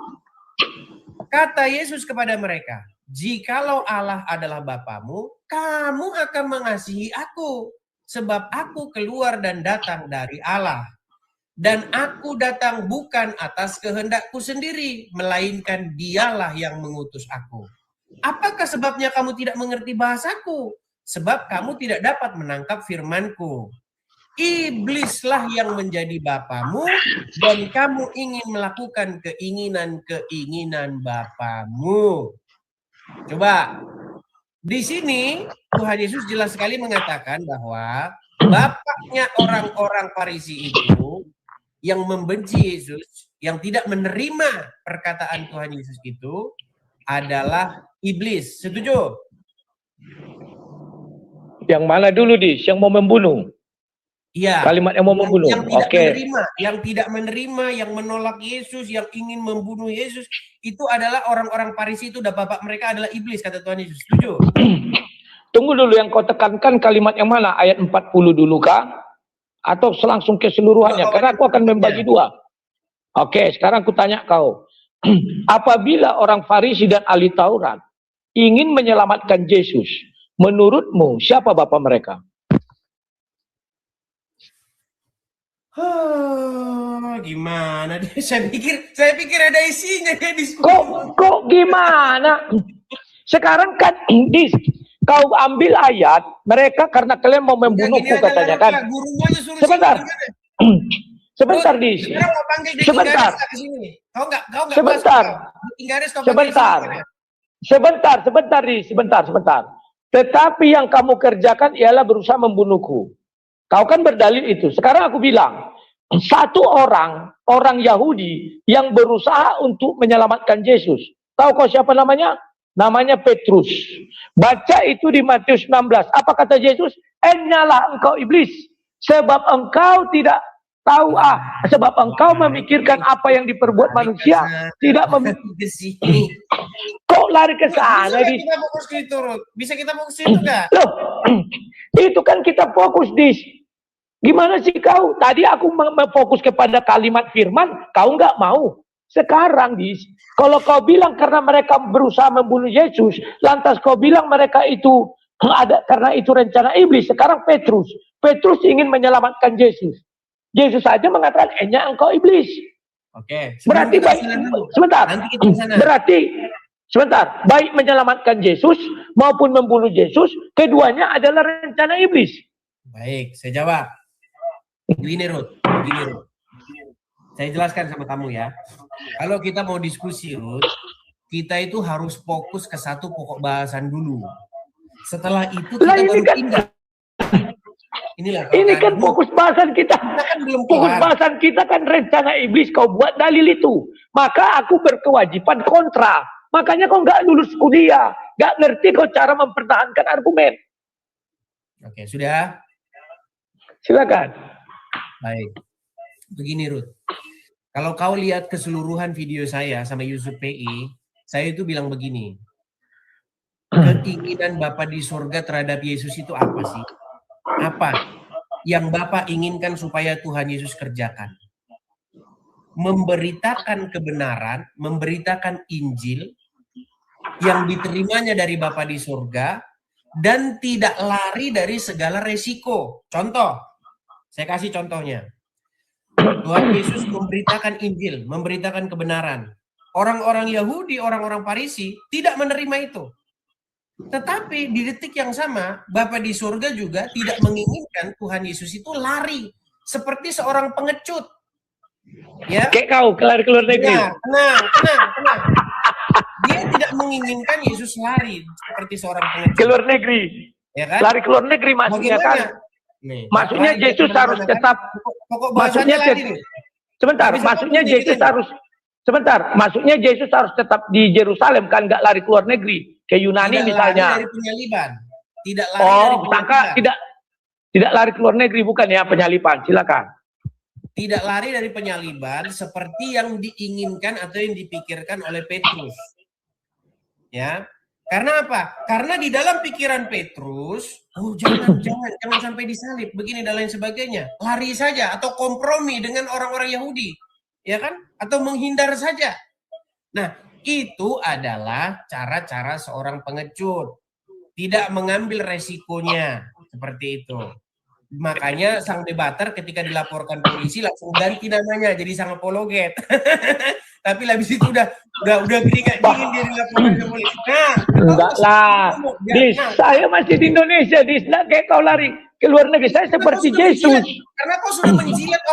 Kata Yesus kepada mereka, jikalau Allah adalah Bapamu, kamu akan mengasihi aku, sebab aku keluar dan datang dari Allah. Dan aku datang bukan atas kehendakku sendiri, melainkan dialah yang mengutus aku. Apakah sebabnya kamu tidak mengerti bahasaku? Sebab kamu tidak dapat menangkap firmanku. Iblislah yang menjadi bapamu dan kamu ingin melakukan keinginan-keinginan bapamu. Coba, di sini Tuhan Yesus jelas sekali mengatakan bahwa bapaknya orang-orang Farisi itu yang membenci Yesus, yang tidak menerima perkataan Tuhan Yesus itu adalah iblis. Setuju? Yang mana dulu, yang mau membunuh? Iya. Kalimat yang mau membunuh. Yang tidak menerima, yang menolak Yesus, yang ingin membunuh Yesus, itu adalah orang-orang Farisi itu, bapak mereka adalah iblis, kata Tuhan Yesus. Setuju? Tunggu dulu, yang kau tekankan kalimat yang mana? Ayat 40 dulu kah? Atau langsung keseluruhannya? Karena aku akan membagi dua. Oke, sekarang aku tanya kau. Apabila orang Farisi dan ahli Taurat ingin menyelamatkan Yesus, menurutmu siapa bapak mereka? Gimana deh? Saya pikir ada isinya ya diskusi. Kok gimana? Sekarang kan kau ambil ayat mereka karena kalian mau membunuhku katanya kan. Sebentar. Sebentar, Dis. Sebentar. Sebentar, Dis. Sebentar. Tetapi yang kamu kerjakan ialah berusaha membunuhku. Kau kan berdalil itu. Sekarang aku bilang, satu orang Yahudi yang berusaha untuk menyelamatkan Yesus. Tahu kau siapa namanya? Namanya Petrus. Baca itu di Matius 16. Apa kata Yesus? Enyalah engkau iblis. Sebab engkau tidak tahu sebab engkau memikirkan apa yang diperbuat manusia. Tidak Kok lari ke sana? Bisa kita fokus itu enggak? Loh, itu kan kita fokus di gimana sih kau? Tadi aku fokus kepada kalimat firman, kau nggak mau. Sekarang, kalau kau bilang karena mereka berusaha membunuh Yesus, lantas kau bilang mereka itu ada karena itu rencana iblis. Sekarang Petrus ingin menyelamatkan Yesus. Yesus saja mengatakan, engkau iblis. Oke. Berarti baik menyelamatkan Yesus maupun membunuh Yesus, keduanya adalah rencana iblis. Baik, saya jawab. Begini Ruth. Saya jelaskan sama kamu ya. Kalau kita mau diskusi, Ruth, kita itu harus fokus ke satu pokok bahasan dulu. Setelah itu kita baru pindah. Ini kan fokus bahasan kita. Fokus bahasan kita kan rencana iblis. Kau buat dalil itu. Maka aku berkewajiban kontra. Makanya kau nggak lulus kuliah. Nggak ngerti kau cara mempertahankan argumen. Oke, sudah? Silakan. Baik. Begini Ruth. Kalau kau lihat keseluruhan video saya sama Yusuf PI, saya itu bilang begini. Keinginan Bapa di surga terhadap Yesus itu apa sih? Apa yang Bapak inginkan supaya Tuhan Yesus kerjakan? Memberitakan kebenaran, memberitakan Injil yang diterimanya dari Bapa di surga dan tidak lari dari segala resiko. Contoh, saya kasih contohnya. Tuhan Yesus memberitakan Injil, memberitakan kebenaran. Orang-orang Yahudi, orang-orang Farisi tidak menerima itu. Tetapi di detik yang sama, Bapa di surga juga tidak menginginkan Tuhan Yesus itu lari seperti seorang pengecut. Ya. Kayak kau keluar negeri. Ya, tenang. Dia tidak menginginkan Yesus lari seperti seorang pengecut. Keluar negeri. Ya kan? Lari keluar negeri maksudnya kan. Nih, maksudnya Yesus harus tetap maksudnya Yesus harus tetap di Yerusalem kan, nggak lari keluar negeri ke Yunani tidak misalnya. Lari dari penyaliban. Tidak lari dari penyaliban. Tidak lari keluar negeri bukan ya penyaliban. Silakan. Tidak lari dari penyaliban seperti yang diinginkan atau yang dipikirkan oleh Petrus. Ya. Karena apa? Karena di dalam pikiran Petrus, jangan sampai disalib, begini dan lain sebagainya. Lari saja atau kompromi dengan orang-orang Yahudi, ya kan? Atau menghindar saja. Nah, itu adalah cara-cara seorang pengecut. Tidak mengambil resikonya, seperti itu. Makanya sang debater ketika dilaporkan polisi langsung ganti namanya jadi sang apologet. Tapi habis itu udah keringat dingin dia dilaporkan ke polisi. Nah, enggak lah. Saya masih di Indonesia, enggak kayak kau lari ke luar negeri. Saya seperti Yesus. Karena kau sudah menjilat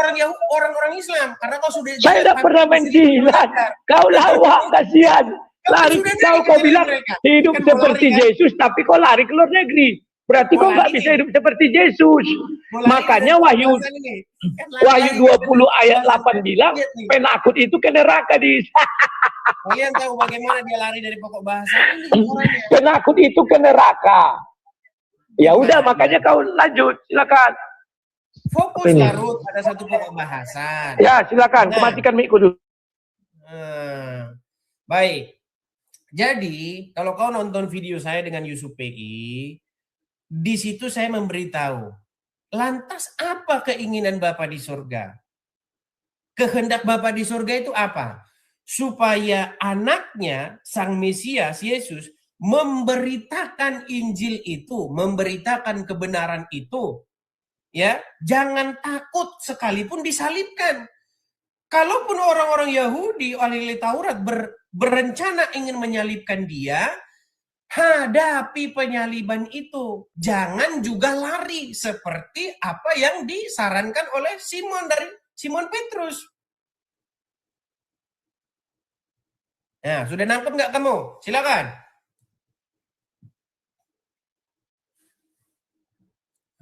orang-orang Islam. Karena kau sudah. Saya tidak pernah menjilat. Kau lawak, kasihan. Lari kau bilang hidup seperti Yesus, tapi kau lari ke luar negeri. Berarti kau nggak bisa hidup seperti Yesus. Makanya Wahyu 20 ayat 8 bilang penakut itu ke neraka. Kalian tahu bagaimana dia lari dari pokok bahasa ini? Penakut itu ke neraka. Ya udah, makanya kau lanjut, silakan. Fokus Ruth pada satu pokok bahasan. Ya silakan, matikan mic dulu. Baik. Jadi kalau kau nonton video saya dengan Yusuf PI, di situ saya memberitahu, lantas apa keinginan Bapa di surga? Kehendak Bapa di surga itu apa? Supaya anaknya, Sang Mesias, Yesus, memberitakan Injil itu, memberitakan kebenaran itu. Ya, jangan takut sekalipun disalibkan. Kalaupun orang-orang Yahudi, ahli Taurat berencana ingin menyalibkan dia, hadapi penyaliban itu. Jangan juga lari seperti apa yang disarankan oleh Simon Petrus. Nah, sudah nangkep nggak kamu? Silakan.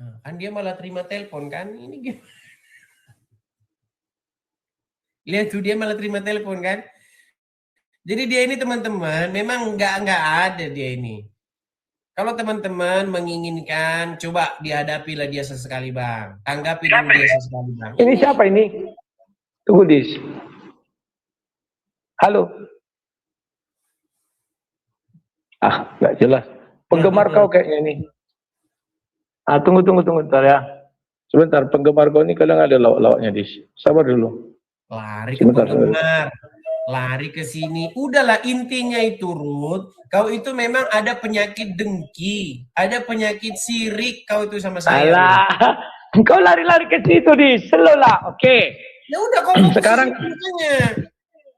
Nah, kan dia malah terima telepon kan? Ini gimana? Lihat tuh, dia malah terima telepon kan? Jadi dia ini teman-teman memang nggak ada dia ini. Kalau teman-teman menginginkan, coba dihadapilah dia sesekali bang. Tanggapi dulu dia sesekali bang. Ini siapa ini? Tunggu Dis. Halo. Ah, nggak jelas. Penggemar kau kayaknya ini. Ah, tunggu bentar ya. Sebentar, penggemar kau ini kadang ada lawak-lawaknya Dis. Sabar dulu. Lari ke penggemar, lari ke sini. Udahlah, intinya itu Ruth, kau itu memang ada penyakit dengki, ada penyakit sirik kau itu sama saya. Alah, kau lari-lari ke situ Dis. Selolah, oke. Ya udah kau fokus sekarang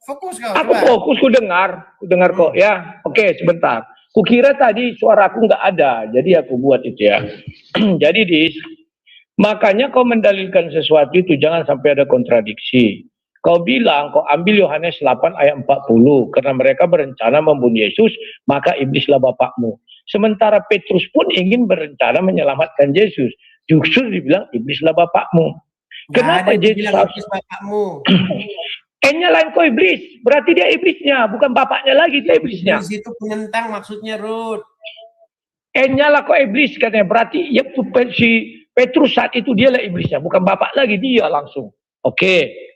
fokus kau. Aku fokus, ku dengar kok ya. Oke, sebentar. Kukira tadi suara aku nggak ada, jadi aku buat itu ya. Jadi Dis, makanya kau mendalilkan sesuatu itu jangan sampai ada kontradiksi. Kau bilang, kau ambil Yohanes 8 ayat 40, karena mereka berencana membunuh Yesus, maka iblislah bapakmu. Sementara Petrus pun ingin berencana menyelamatkan Yesus. Justru dibilang iblislah bapakmu. Kenapa Yesus harus bapakmu? N-nya lain kau iblis, berarti dia iblisnya, bukan bapaknya lagi, dia iblisnya. Iblis itu penentang maksudnya, Ruth. N-nya lah kau iblis, katanya. Berarti ya, si Petrus saat itu dialah iblisnya, bukan bapak lagi, dia langsung. Oke.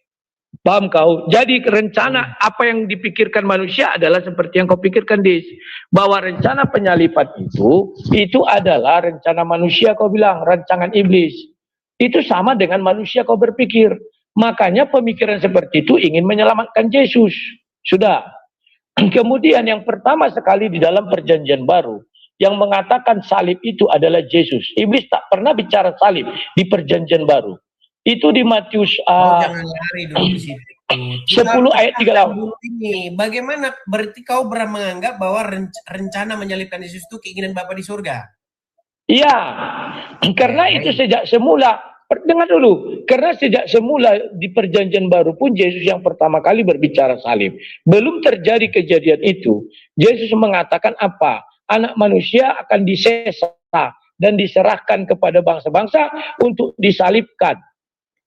Paham kau? Jadi rencana apa yang dipikirkan manusia adalah seperti yang kau pikirkan, Dis. Bahwa rencana penyalipan itu adalah rencana manusia, kau bilang, rancangan iblis. Itu sama dengan manusia kau berpikir. Makanya pemikiran seperti itu ingin menyelamatkan Yesus. Sudah. Kemudian yang pertama sekali di dalam perjanjian baru, yang mengatakan salib itu adalah Yesus. Iblis tak pernah bicara salib di perjanjian baru. Itu di Matius jangan lari dulu di situ. 10 ayat 38. Ini bagaimana berarti kau menganggap bahwa rencana menyalibkan Yesus itu keinginan Bapa di surga? Iya. Karena itu sejak semula, dengar dulu, karena sejak semula di perjanjian baru pun Yesus yang pertama kali berbicara salib. Belum terjadi kejadian itu, Yesus mengatakan apa? Anak manusia akan disesat dan diserahkan kepada bangsa-bangsa untuk disalibkan.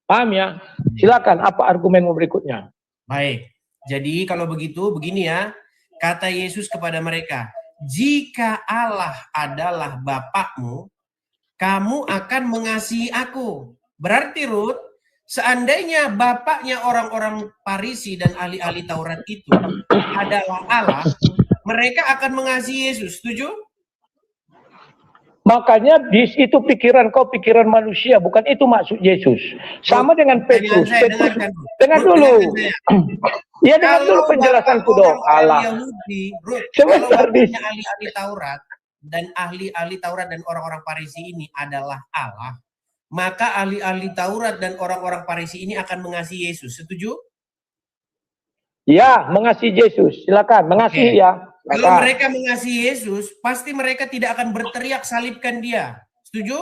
Paham ya? Silakan, apa argumenmu berikutnya? Baik, jadi kalau begitu begini ya, kata Yesus kepada mereka, jika Allah adalah Bapakmu, kamu akan mengasihi aku. Berarti Ruth, seandainya bapaknya orang-orang Farisi dan ahli-ahli Taurat itu adalah Allah, mereka akan mengasihi Yesus, setuju? Makanya itu pikiran kau, pikiran manusia, bukan itu maksud Yesus. Sama dengan Petrus. Dengar dulu. Ya, dengar dulu penjelasanku dong. Allah. Sebentar, ahli-ahli Taurat dan ahli-ahli Taurat dan orang-orang Farisi ini adalah Allah, maka ahli-ahli Taurat dan orang-orang Farisi ini akan mengasihi Yesus. Setuju? Ya, mengasihi Yesus. Silakan, mengasihi ya. Kalau mereka mengasihi Yesus, pasti mereka tidak akan berteriak salibkan dia. Setuju?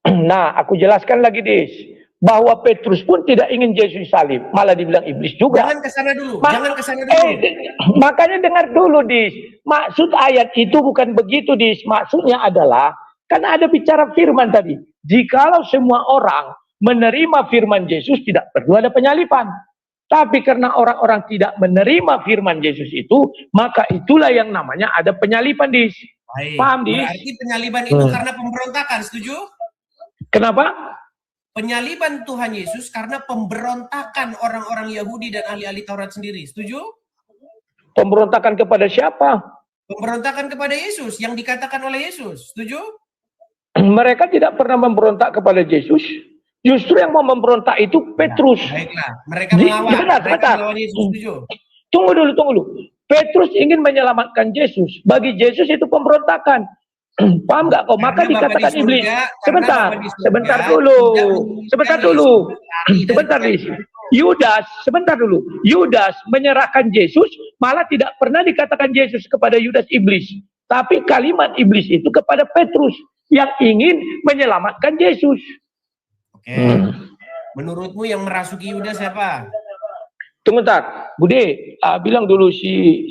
Nah, aku jelaskan lagi, Dis. Bahwa Petrus pun tidak ingin Yesus salib. Malah dibilang iblis juga. Jangan kesana dulu. Jangan kesana dulu. Makanya dengar dulu, Dis. Maksud ayat itu bukan begitu, Dis. Maksudnya adalah, kan ada bicara firman tadi. Jikalau semua orang menerima firman Yesus, tidak perlu ada penyalipan. Tapi karena orang-orang tidak menerima firman Yesus itu, maka itulah yang namanya ada penyalipan, Dis. Baik. Paham, Dis? Berarti penyaliban itu karena pemberontakan, setuju? Kenapa? Penyaliban Tuhan Yesus karena pemberontakan orang-orang Yahudi dan ahli-ahli Taurat sendiri, setuju? Pemberontakan kepada siapa? Pemberontakan kepada Yesus, yang dikatakan oleh Yesus, setuju? Mereka tidak pernah memberontak kepada Yesus. Justru yang mau memberontak itu Petrus. Baiklah, mereka melawan. Sebentar. Tunggu dulu. Petrus ingin menyelamatkan Yesus. Bagi Yesus itu pemberontakan. Paham nggak kau? Maka dikatakan iblis. Sebentar dulu. Yudas menyerahkan Yesus malah tidak pernah dikatakan Yesus kepada Yudas iblis, tapi kalimat iblis itu kepada Petrus yang ingin menyelamatkan Yesus. Oke. Menurutmu yang merasuki Yudas siapa? Tunggu bentar, Bude, bilang dulu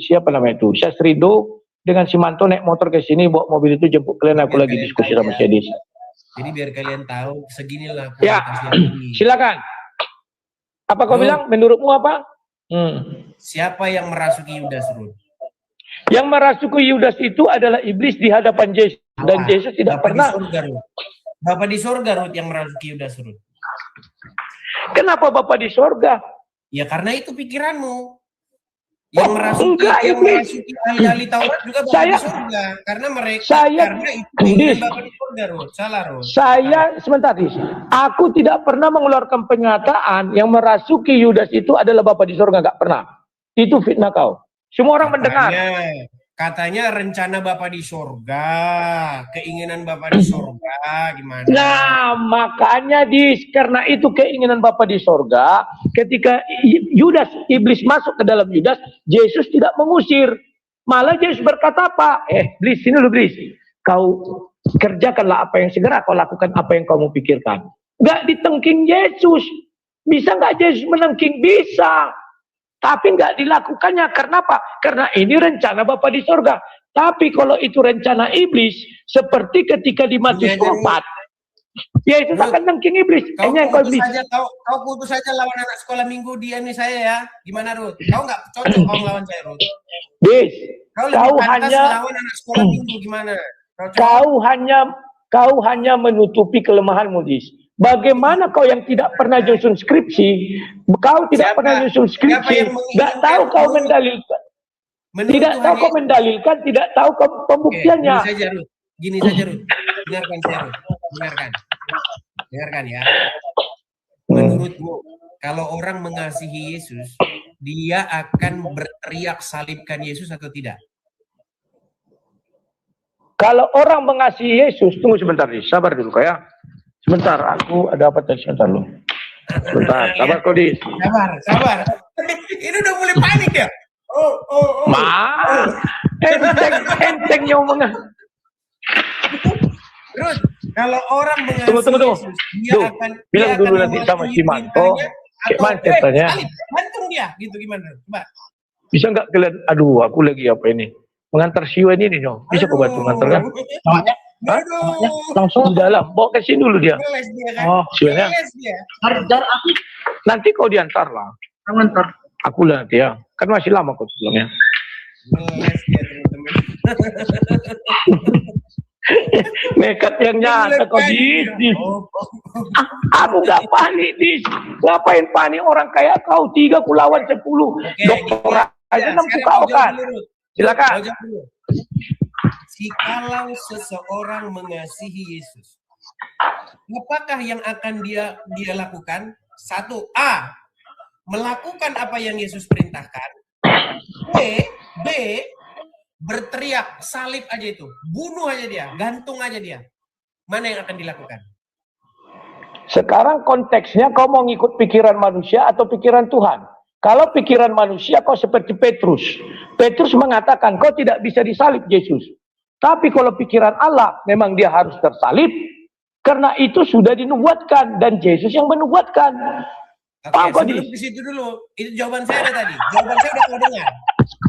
siapa namanya itu, Syasrido dengan si Manto naik motor ke sini, bawa mobil itu jemput kalian, aku lagi diskusi sama si Edis. Jadi biar kalian tahu seginilah Ya, silakan. Apa kau bilang? Menurutmu apa? Siapa yang merasuki Yudas, Ruth? Yang merasuki Yudas itu adalah iblis di hadapan Yesus, dan Yesus tidak pernah. Bapak di surga, Ruth, yang merasuki Yudas, Ruth. Kenapa Bapak di surga? Ya karena itu pikiranmu. Yang merasuki ahli-ahli Taurat juga Bapak di surga. Karena mereka, karena itu pikiran Bapak di surga, Ruth. Salah, Ruth. Sebentar, aku tidak pernah mengeluarkan pernyataan yang merasuki Yudas itu adalah Bapak di surga, nggak pernah. Itu fitnah kau. Semua orang mendengar. Katanya rencana Bapak di surga, keinginan Bapak di surga, gimana? Nah, makanya karena itu keinginan Bapak di surga, ketika Yudas, iblis masuk ke dalam Yudas, Yesus tidak mengusir. Malah Yesus berkata apa? Iblis, sini lu iblis. Kau kerjakanlah apa yang segera kau lakukan, apa yang kamu pikirkan. Nggak ditengking Yesus. Bisa nggak Yesus menengking? Bisa. Tapi nggak dilakukannya. Karena apa? Karena ini rencana Bapa di sorga. Tapi kalau itu rencana iblis, seperti ketika di Matius 4, ya itu akan nengking iblis. Kau putus saja lawan anak sekolah minggu dia nih saya ya. Gimana, Ruth? Kau nggak cocok kau lawan saya, Ruth. Kau hanya lawan anak sekolah minggu gimana? Kau hanya menutupi kelemahanmu, Dis. Bagaimana kau yang tidak pernah nyusun skripsi, kau tidak pernah nyusun skripsi, nggak tahu kau mendalilkan, tidak tahu kau mendalilkan, tidak tahu kau pembuktiannya. Gini saja, Ruth. Dengarkan saya, Ruth. Dengarkan ya. Menurutmu, kalau orang mengasihi Yesus, dia akan berteriak salibkan Yesus atau tidak? Kalau orang mengasihi Yesus, tunggu sebentar, Dis. Sabar dulu, kayak. Sebentar, aku ada apa tadi? Sebentar lu. Sebentar, sabar kau, Dis. Sabar. Ini udah mulai panik ya? Enteng ngomongnya. Ruth, kalau orang mengasihi Yesus, dia akan bilang dulu nanti sama si Manto. Gimana ceritanya? Gantung dia, gitu gimana? Coba. Bisa nggak kalian? Aduh, aku lagi apa ini? Mengantar Siwa ini nih, Bisa kau bantu mengantar kan? Langsung di dalam, bawa ke sini dulu dia. Oh, Siwanya. Nanti kau diantar lah. Antar. Aku lah nanti ya. Kan masih lama kau pulangnya. Nekat yang nyata kau di. Aku nggak panik, Dis. Ngapain panik orang kayak kau? 3 ku lawan 10. Dokter aja 6 ku kau kan. Silakan. Jikalau seseorang mengasihi Yesus, apakah yang akan dia lakukan? 1. A. Melakukan apa yang Yesus perintahkan. B. Berteriak salib aja itu, bunuh aja dia, gantung aja dia. Mana yang akan dilakukan? Sekarang konteksnya kau mau ngikut pikiran manusia atau pikiran Tuhan? Kalau pikiran manusia kau seperti Petrus. Petrus mengatakan kau tidak bisa disalib Yesus. Tapi kalau pikiran Allah memang dia harus tersalib. Karena itu sudah dinubuatkan dan Yesus yang menubuatkan. Oke, sebelum di situ dulu. Itu jawaban saya ada tadi. Jawaban saya udah kau dengar.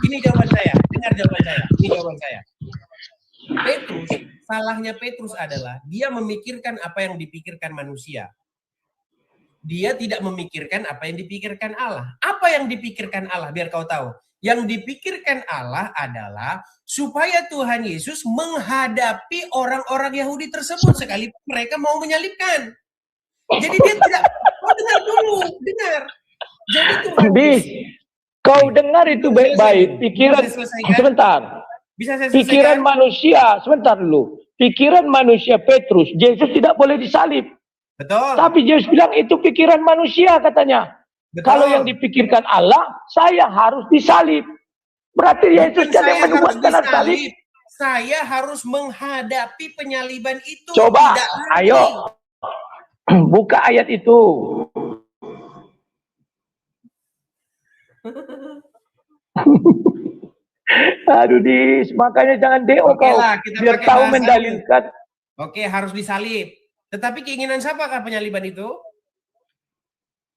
Ini jawaban saya. Dengar jawaban saya. Ini jawaban saya. Petrus, salahnya Petrus adalah dia memikirkan apa yang dipikirkan manusia. Dia tidak memikirkan apa yang dipikirkan Allah. Apa yang dipikirkan Allah? Biar kau tahu. Yang dipikirkan Allah adalah supaya Tuhan Yesus menghadapi orang-orang Yahudi tersebut sekalipun mereka mau menyalibkan. Jadi dia tidak. Kau dengar dulu, dengar. Jadi Tuhan Yesus, kau dengar itu baik-baik. Pikiran sebentar. Bisa saya pikiran manusia, sebentar dulu. Pikiran manusia Petrus, Yesus tidak boleh disalib. Betul. Tapi Yesus bilang itu pikiran manusia katanya. Betul. Kalau yang dipikirkan Allah, saya harus disalib. Berarti Yesus yang menubuatkan salib. Saya harus menghadapi penyaliban itu. Coba, ayo. Buka ayat itu. Aduh, Dis, makanya jangan DO Oke kau. lah, kita Biar pakai tahu bahasa mendalilkan. Oke, harus disalib. Tetapi keinginan siapakah penyaliban itu?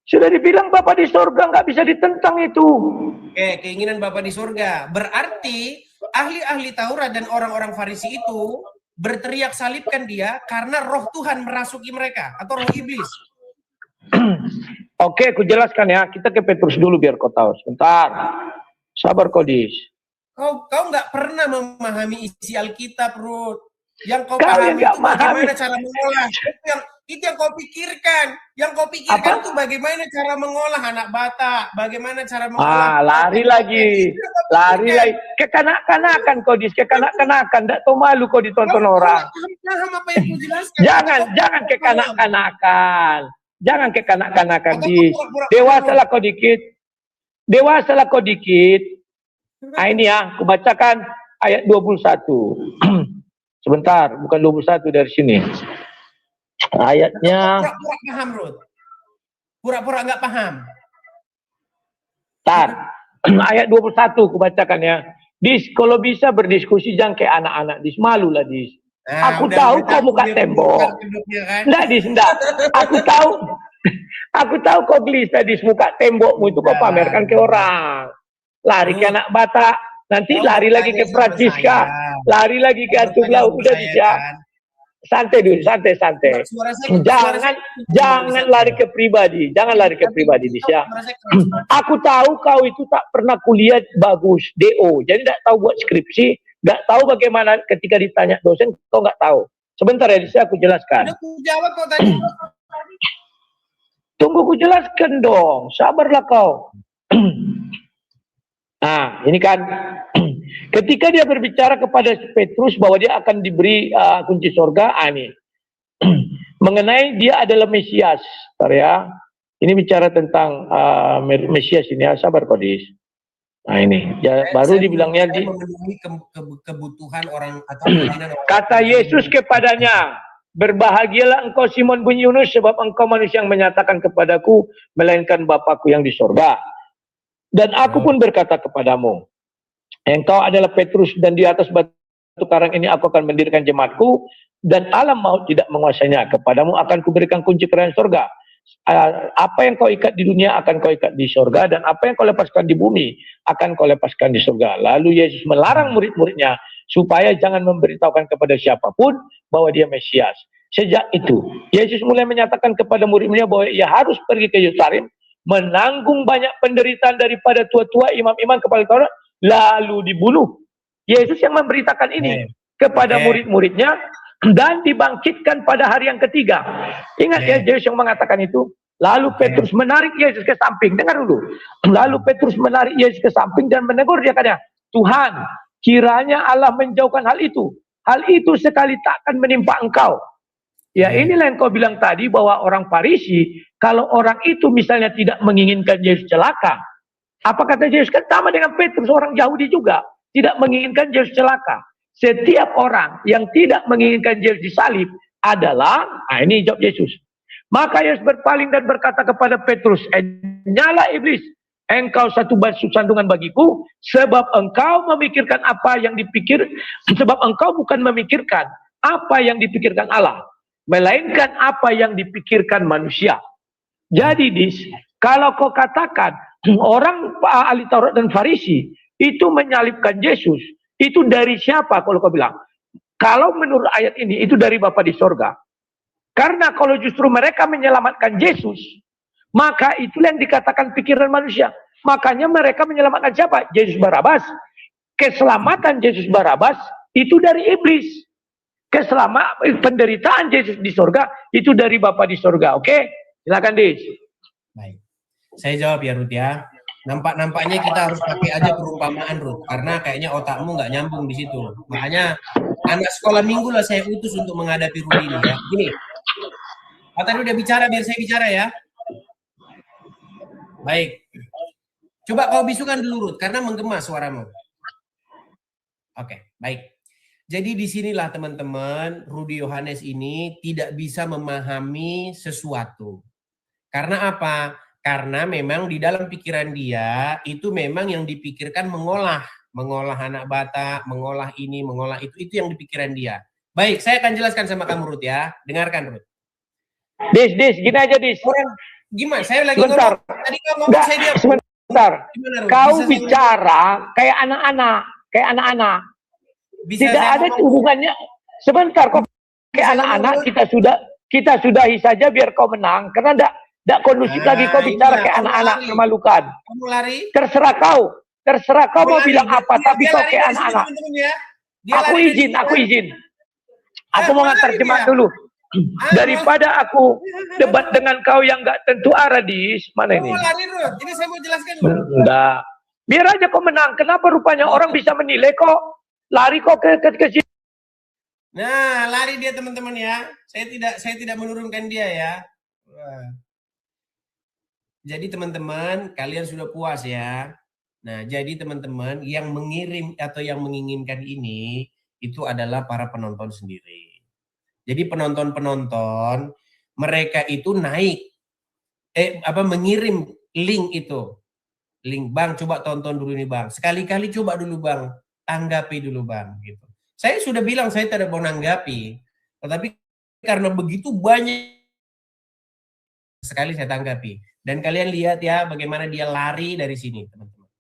Sudah dibilang Bapak di surga, nggak bisa ditentang itu. Oke, keinginan Bapa di surga. Berarti ahli-ahli Taurat dan orang-orang Farisi itu berteriak salibkan dia karena roh Tuhan merasuki mereka atau roh iblis. Oke, aku jelaskan ya. Kita ke Petrus dulu biar kau tahu. Sebentar. Sabar kau, Dis. Kau nggak pernah memahami isi Alkitab, Ruth. Yang kau Kau yang pahami nggak itu bagaimana memahami. cara mengolah. Itu yang kau pikirkan. Yang kau pikirkan Apa? itu bagaimana cara mengolah anak bata, bagaimana cara mengolah. Lari lagi. Itu yang kau Lari pikirkan. lagi. Kekanak-kanakan kau, Dis. Kekanak-kanakan. Nggak tahu malu kau ditonton Kau orang. nggak paham apa yang kau jelaskan. Jangan kekanak-kanakan. Jangan kekanak-kanakan, Atau Dis. pura-pura Dewasalah kau dikit. Dewasalah kau dikit. Nah ini ya, aku bacakan ayat 21. Sebentar, bukan 21 dari sini. Ayatnya, Pura-pura paham, Ruth. Pura-pura nggak paham. tar. Ayat 21 aku bacakan ya. Dis, kalau bisa berdiskusi jangan kayak anak-anak, Dis. Malu lah, Dis. Nah, Aku udah tahu bertahu kau muka dia tembok. buka kedoknya kan. Enggak, Dis, enggak. Aku tahu kau gelisah, Dis. Muka tembokmu itu kau pamerkan ke orang. Lari ke anak Batak. Nanti Kau lari lagi ke bertanya sama Francisca. saya. Lari lagi ke Atuk Laut. Udah, Dis ya. Kan? Santai dulu, santai. Suara saya- Jangan lari ke pribadi. Jangan lari ke pribadi, Dis ya. Suara saya keras. Aku tahu kau itu tak pernah kuliah bagus, DO. Jadi tidak tahu buat skripsi, tidak tahu bagaimana ketika ditanya dosen, kau nggak tahu. Sebentar ya, Dis, aku jelaskan. Udah ku jawab kok tadi. Tunggu ku jelaskan dong. Sabarlah kau. Nah, ini kan ketika dia berbicara kepada Petrus bahwa dia akan diberi kunci surga, ini mengenai dia adalah Mesias, ya. Ini bicara tentang Mesias ini ya, sabar Kodis. Nah ini, ya, baru dibilangnya di memenuhi kebutuhan orang atau keinginan orang. kata Yesus kepadanya, berbahagialah engkau Simon bin Yunus, sebab engkau manusia yang menyatakan kepadaku, melainkan Bapakku yang di sorga. Dan aku pun berkata kepadamu, engkau adalah Petrus, dan di atas batu karang ini aku akan mendirikan jemaatku, dan alam maut tidak menguasainya. Kepadamu akan kuberikan kunci kerajaan surga. Apa yang kau ikat di dunia akan kau ikat di surga, dan apa yang kau lepaskan di bumi akan kau lepaskan di surga. Lalu Yesus melarang murid-muridnya supaya jangan memberitahukan kepada siapapun bahwa dia Mesias. Sejak itu, Yesus mulai menyatakan kepada murid-muridnya bahwa ia harus pergi ke Yerusalem, menanggung banyak penderitaan daripada tua-tua, imam-imam, kepala Taurat, lalu dibunuh. Yesus yang memberitakan ini kepada murid-muridnya, dan dibangkitkan pada hari yang ketiga. Ingat ya, Yesus yang mengatakan itu. Lalu Petrus menarik Yesus ke samping. Dengar dulu. Lalu Petrus menarik Yesus ke samping dan menegur dia, katanya, Tuhan, kiranya Allah menjauhkan hal itu. Hal itu sekali tak akan menimpa engkau. Ya, inilah yang kau bilang tadi, bahwa orang Farisi, kalau orang itu misalnya tidak menginginkan Yesus celaka, apa kata Yesus? Kan sama dengan Petrus, orang Yahudi juga tidak menginginkan Yesus celaka. Setiap orang yang tidak menginginkan Yesus disalib adalah, ini jawab Yesus. Maka Yesus berpaling dan berkata kepada Petrus, nyala iblis, engkau satu batu sandungan bagiku, sebab engkau memikirkan apa yang sebab engkau bukan memikirkan apa yang dipikirkan Allah, melainkan apa yang dipikirkan manusia. Jadi, Dis, kalau kau katakan orang ahli Taurat dan Farisi itu menyalibkan Yesus, itu dari siapa kalau kau bilang? Kalau menurut ayat ini, itu dari Bapa di sorga. Karena kalau justru mereka menyelamatkan Yesus, maka itulah yang dikatakan pikiran manusia. Makanya mereka menyelamatkan siapa? Yesus Barabas. Keselamatan Yesus Barabas itu dari iblis. Penderitaan Yesus di sorga itu dari Bapa di sorga. Oke? Silakan, Dis. Baik. Saya jawab ya, Ruth ya. Nampaknya kita harus pakai aja perumpamaan, Ruth, karena kayaknya otakmu nggak nyambung di situ. Makanya anak sekolah minggu lah saya utus untuk menghadapi Ruth ini ya. Gini, tadi udah bicara, biar saya bicara ya. Baik. Coba kau bisukan dulu, Ruth, karena menggema suaramu. Oke, baik. Jadi disinilah teman-teman, Rudy Yohanes ini tidak bisa memahami sesuatu. Karena apa? Karena memang di dalam pikiran dia itu memang yang dipikirkan mengolah, mengolah anak Batak, mengolah ini, mengolah itu yang di pikiran dia. Baik, saya akan jelaskan sama kamu Ruth ya. Dengarkan Ruth. Dis, gini aja Dis. Gimana? Saya lagi Sebentar. ngomong. Tadi kau ngomong saya diam. Sebentar. Gimana, Ruth? Kau Bisa bicara kayak anak-anak. bisa Tidak saya ada ngomong? hubungannya. Sebentar kok kayak anak-anak, kita sudahi saja biar kau menang, karena tidak kondusif lagi kau bicara kayak anak-anak, memalukan. Kamu lari? Terserah kau mau bilang apa, tapi kau kayak anak-anak. Aku izin. Aku mau ngantar jemaat dulu. Daripada aku debat dengan kau yang nggak tentu arah, Dis. Mana ini? Kamu lari, Ruth. Ini saya mau jelaskan. Enggak. Biar aja kau menang. Kenapa rupanya orang bisa menilai kok lari kok ke sini? Nah, lari dia teman-teman ya. Saya tidak menurunkan dia ya. Wah. Jadi teman-teman, kalian sudah puas ya. Nah, jadi teman-teman yang mengirim atau yang menginginkan ini itu adalah para penonton sendiri. Jadi penonton-penonton mereka itu mengirim link itu. Link, Bang, coba tonton dulu nih, Bang. Sekali-kali coba dulu, Bang. Tanggapi dulu, Bang, gitu. Saya sudah bilang saya tidak mau nanggapi. Tetapi karena begitu banyak sekali saya tanggapi. Dan kalian lihat ya bagaimana dia lari dari sini, teman-teman.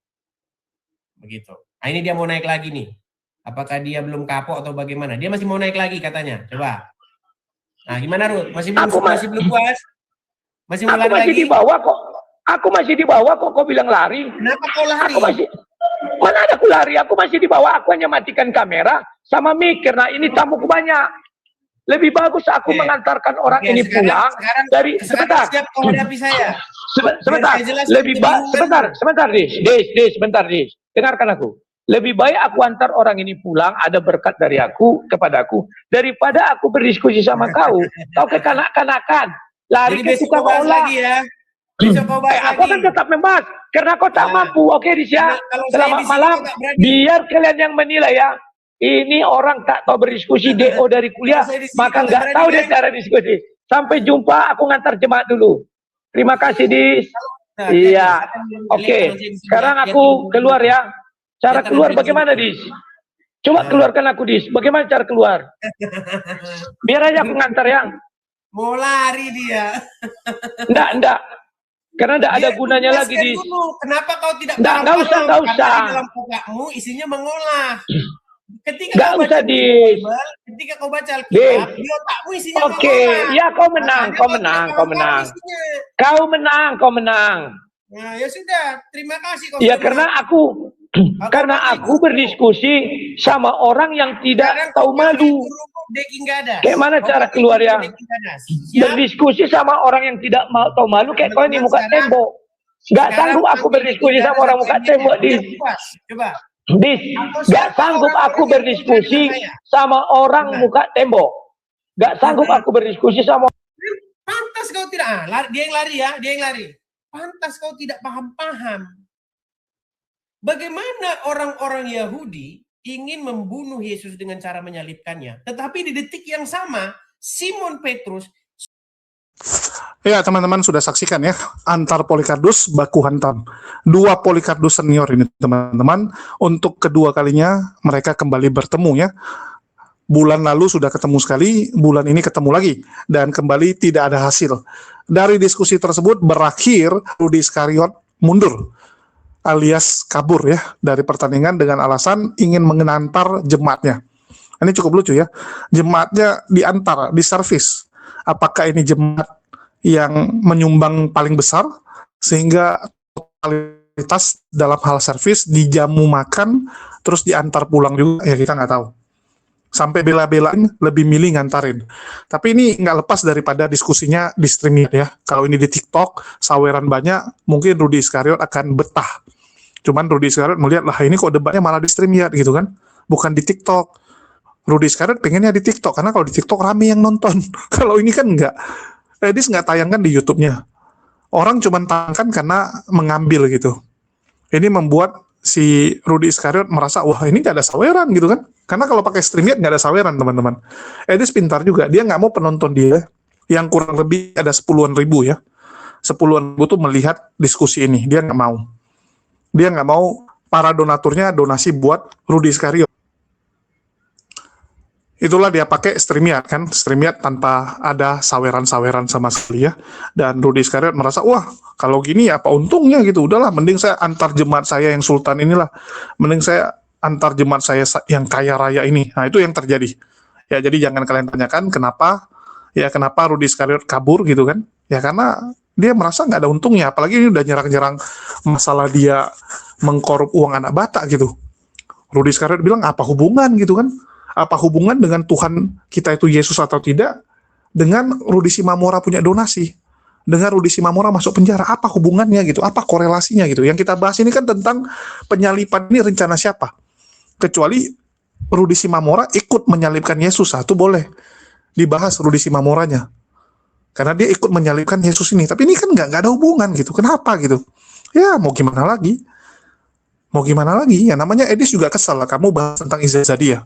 Begitu. Nah, ini dia mau naik lagi nih. Apakah dia belum kapok atau bagaimana? Dia masih mau naik lagi katanya. Coba. Nah, gimana Ruth? Masih belum puas? Masih mau lari lagi? Aku masih di bawah kok kau bilang lari. Kenapa kau lari? Mana ada aku lari? Aku masih di bawah. Aku hanya matikan kamera sama mic karena ini tamuku banyak. Lebih bagus aku mengantarkan orang ini pulang dari sebentar. Siap kau hadapi saya. Sebentar, Dis. Dengarkan aku. Lebih baik aku antar orang ini pulang, ada berkat dari aku kepada aku, daripada aku berdiskusi sama kau. Kau kekanak-kanakan. Lari ke tukang olah. Lagi ya. Besok kau bahas Aku akan tetap membahas karena kau tak mampu. Oke, Risya. Selamat malam. Biar kalian yang menilai ya. Ini orang tak tahu berdiskusi DO dari kuliah, maka nggak tahu dia cara diskusi. Sampai jumpa. Aku ngantar jemaat dulu. Terima kasih, Dis. Iya. Oke. Sekarang aku keluar ya. Cara keluar bagaimana, Dis? Coba keluarkan aku, Dis. Bagaimana cara keluar? Biar aja aku ngantar ya. Mau lari dia. Enggak. Karena enggak ada gunanya lagi, Dis. Kenapa kau tidak Enggak usah. Di dalam otakmu isinya mengolah. Ketika kau baca Alkitab, di otakmu isinya mengolah. Oke, ya kau menang. Kau menang. Nah, ya sudah. Terima kasih kau. Ya karena aku berdiskusi sama orang yang tidak tahu malu. Kayak mana cara keluar ya? Berdiskusi sama orang yang tidak tahu malu kayak kau ini muka tembok. Gak sanggup aku berdiskusi sama orang muka tembok, Dis. Gak sanggup aku berdiskusi sama orang muka tembok. Gak sanggup aku berdiskusi sama. Pantas kau tidak. Dia yang lari. Pantas kau tidak paham-paham. Bagaimana orang-orang Yahudi ingin membunuh Yesus dengan cara menyalibkannya. Tetapi di detik yang sama, Simon Petrus. Ya, teman-teman sudah saksikan ya, antar Polikardus baku hantam. Dua Polikardus senior ini, teman-teman. Untuk kedua kalinya mereka kembali bertemu ya. Bulan lalu sudah ketemu sekali, bulan ini ketemu lagi. Dan kembali tidak ada hasil. Dari diskusi tersebut berakhir Rudi Iskariot mundur, alias kabur ya dari pertandingan dengan alasan ingin mengantar jemaatnya. Ini cukup lucu ya. Jemaatnya diantar, diservis. Apakah ini jemaat yang menyumbang paling besar sehingga totalitas dalam hal servis dijamu makan terus diantar pulang juga? Ya kita nggak tahu. Sampai bela-belain lebih milih ngantarin. Tapi ini nggak lepas daripada diskusinya di streaming ya. Kalau ini di TikTok, saweran banyak, mungkin Rudi Iskariot akan betah. Cuman Rudi Iskariot melihat, lah ini kok debatnya malah di StreamYard gitu kan, bukan di TikTok. Rudi Iskariot pengennya di TikTok, karena kalau di TikTok rame yang nonton. Kalau ini kan enggak. Edis nggak tayangkan di YouTube-nya. Orang cuma tayangkan karena mengambil gitu. Ini membuat si Rudi Iskariot merasa, wah ini nggak ada saweran gitu kan. Karena kalau pakai StreamYard nggak ada saweran, teman-teman. Edis pintar juga, dia nggak mau penonton dia, yang kurang lebih ada 10-an ribu ya. 10-an ribu tuh melihat diskusi ini, dia nggak mau. Dia nggak mau para donaturnya donasi buat Rudy Iskariot. Itulah dia pakai StreamYard kan, StreamYard tanpa ada saweran-saweran sama sekali ya. Dan Rudy Iskariot merasa, wah kalau gini apa untungnya gitu, udahlah mending saya antar jemaat saya yang sultan inilah, mending saya antar jemaat saya yang kaya raya ini. Nah itu yang terjadi. Ya jadi jangan kalian tanyakan kenapa Rudy Iskariot kabur gitu kan, ya karena dia merasa nggak ada untungnya, apalagi ini udah nyerang-nyerang masalah dia mengkorup uang anak Batak gitu. Rudy Iskariot bilang apa hubungan gitu kan, apa hubungan dengan Tuhan kita itu Yesus atau tidak dengan Rudy Simamora punya donasi, dengan Rudy Simamora masuk penjara, apa hubungannya gitu, apa korelasinya gitu. Yang kita bahas ini kan tentang penyalipan ini rencana siapa, kecuali Rudy Simamora ikut menyalibkan Yesus, itu boleh dibahas Rudy Simamoranya, karena dia ikut menyalibkan Yesus ini. Tapi ini kan nggak ada hubungan gitu, kenapa gitu, ya mau gimana lagi, ya namanya Edis juga kesal lah, kamu bahas tentang Izzadia.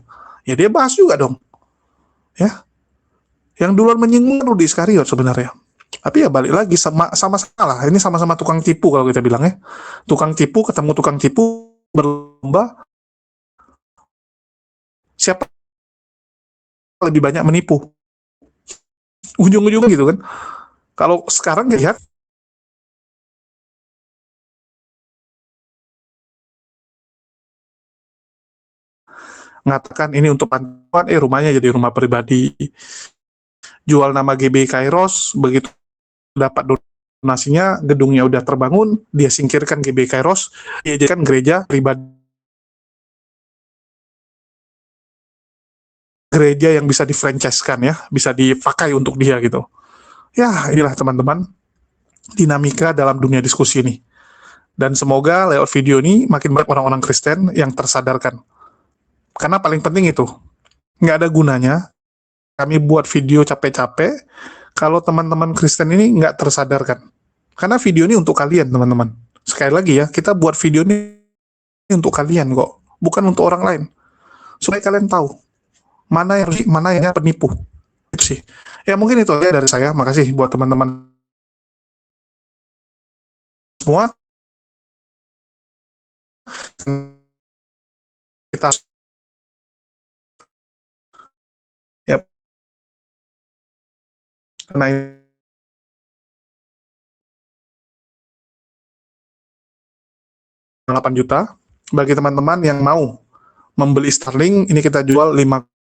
Ya dia bahas juga dong. Ya. Yang duluan menyinggung Rudy Iskariot sebenarnya. Tapi ya balik lagi sama-sama lah. Ini sama-sama tukang tipu kalau kita bilang ya. Tukang tipu ketemu tukang tipu berlomba. Siapa lebih banyak menipu? Ujung-ujungnya gitu kan. Kalau sekarang lihat mengatakan ini untuk pantauan, rumahnya jadi rumah pribadi. Jual nama GB Kairos, begitu dapat donasinya, gedungnya udah terbangun, dia singkirkan GB Kairos, dia jadikan gereja pribadi. Gereja yang bisa di-franchise-kan ya, bisa dipakai untuk dia gitu. Ya, inilah teman-teman, dinamika dalam dunia diskusi ini. Dan semoga lewat video ini makin banyak orang-orang Kristen yang tersadarkan. Karena paling penting itu, nggak ada gunanya kami buat video capek-capek kalau teman-teman Kristen ini nggak tersadarkan. Karena video ini untuk kalian, teman-teman. Sekali lagi ya, kita buat video ini untuk kalian kok, bukan untuk orang lain. Supaya kalian tahu mana yang penipu. Itu sih. Ya mungkin itu aja dari saya. Makasih buat teman-teman semua. Kita ya naik 8 juta bagi teman-teman yang mau membeli Starlink, ini kita jual 5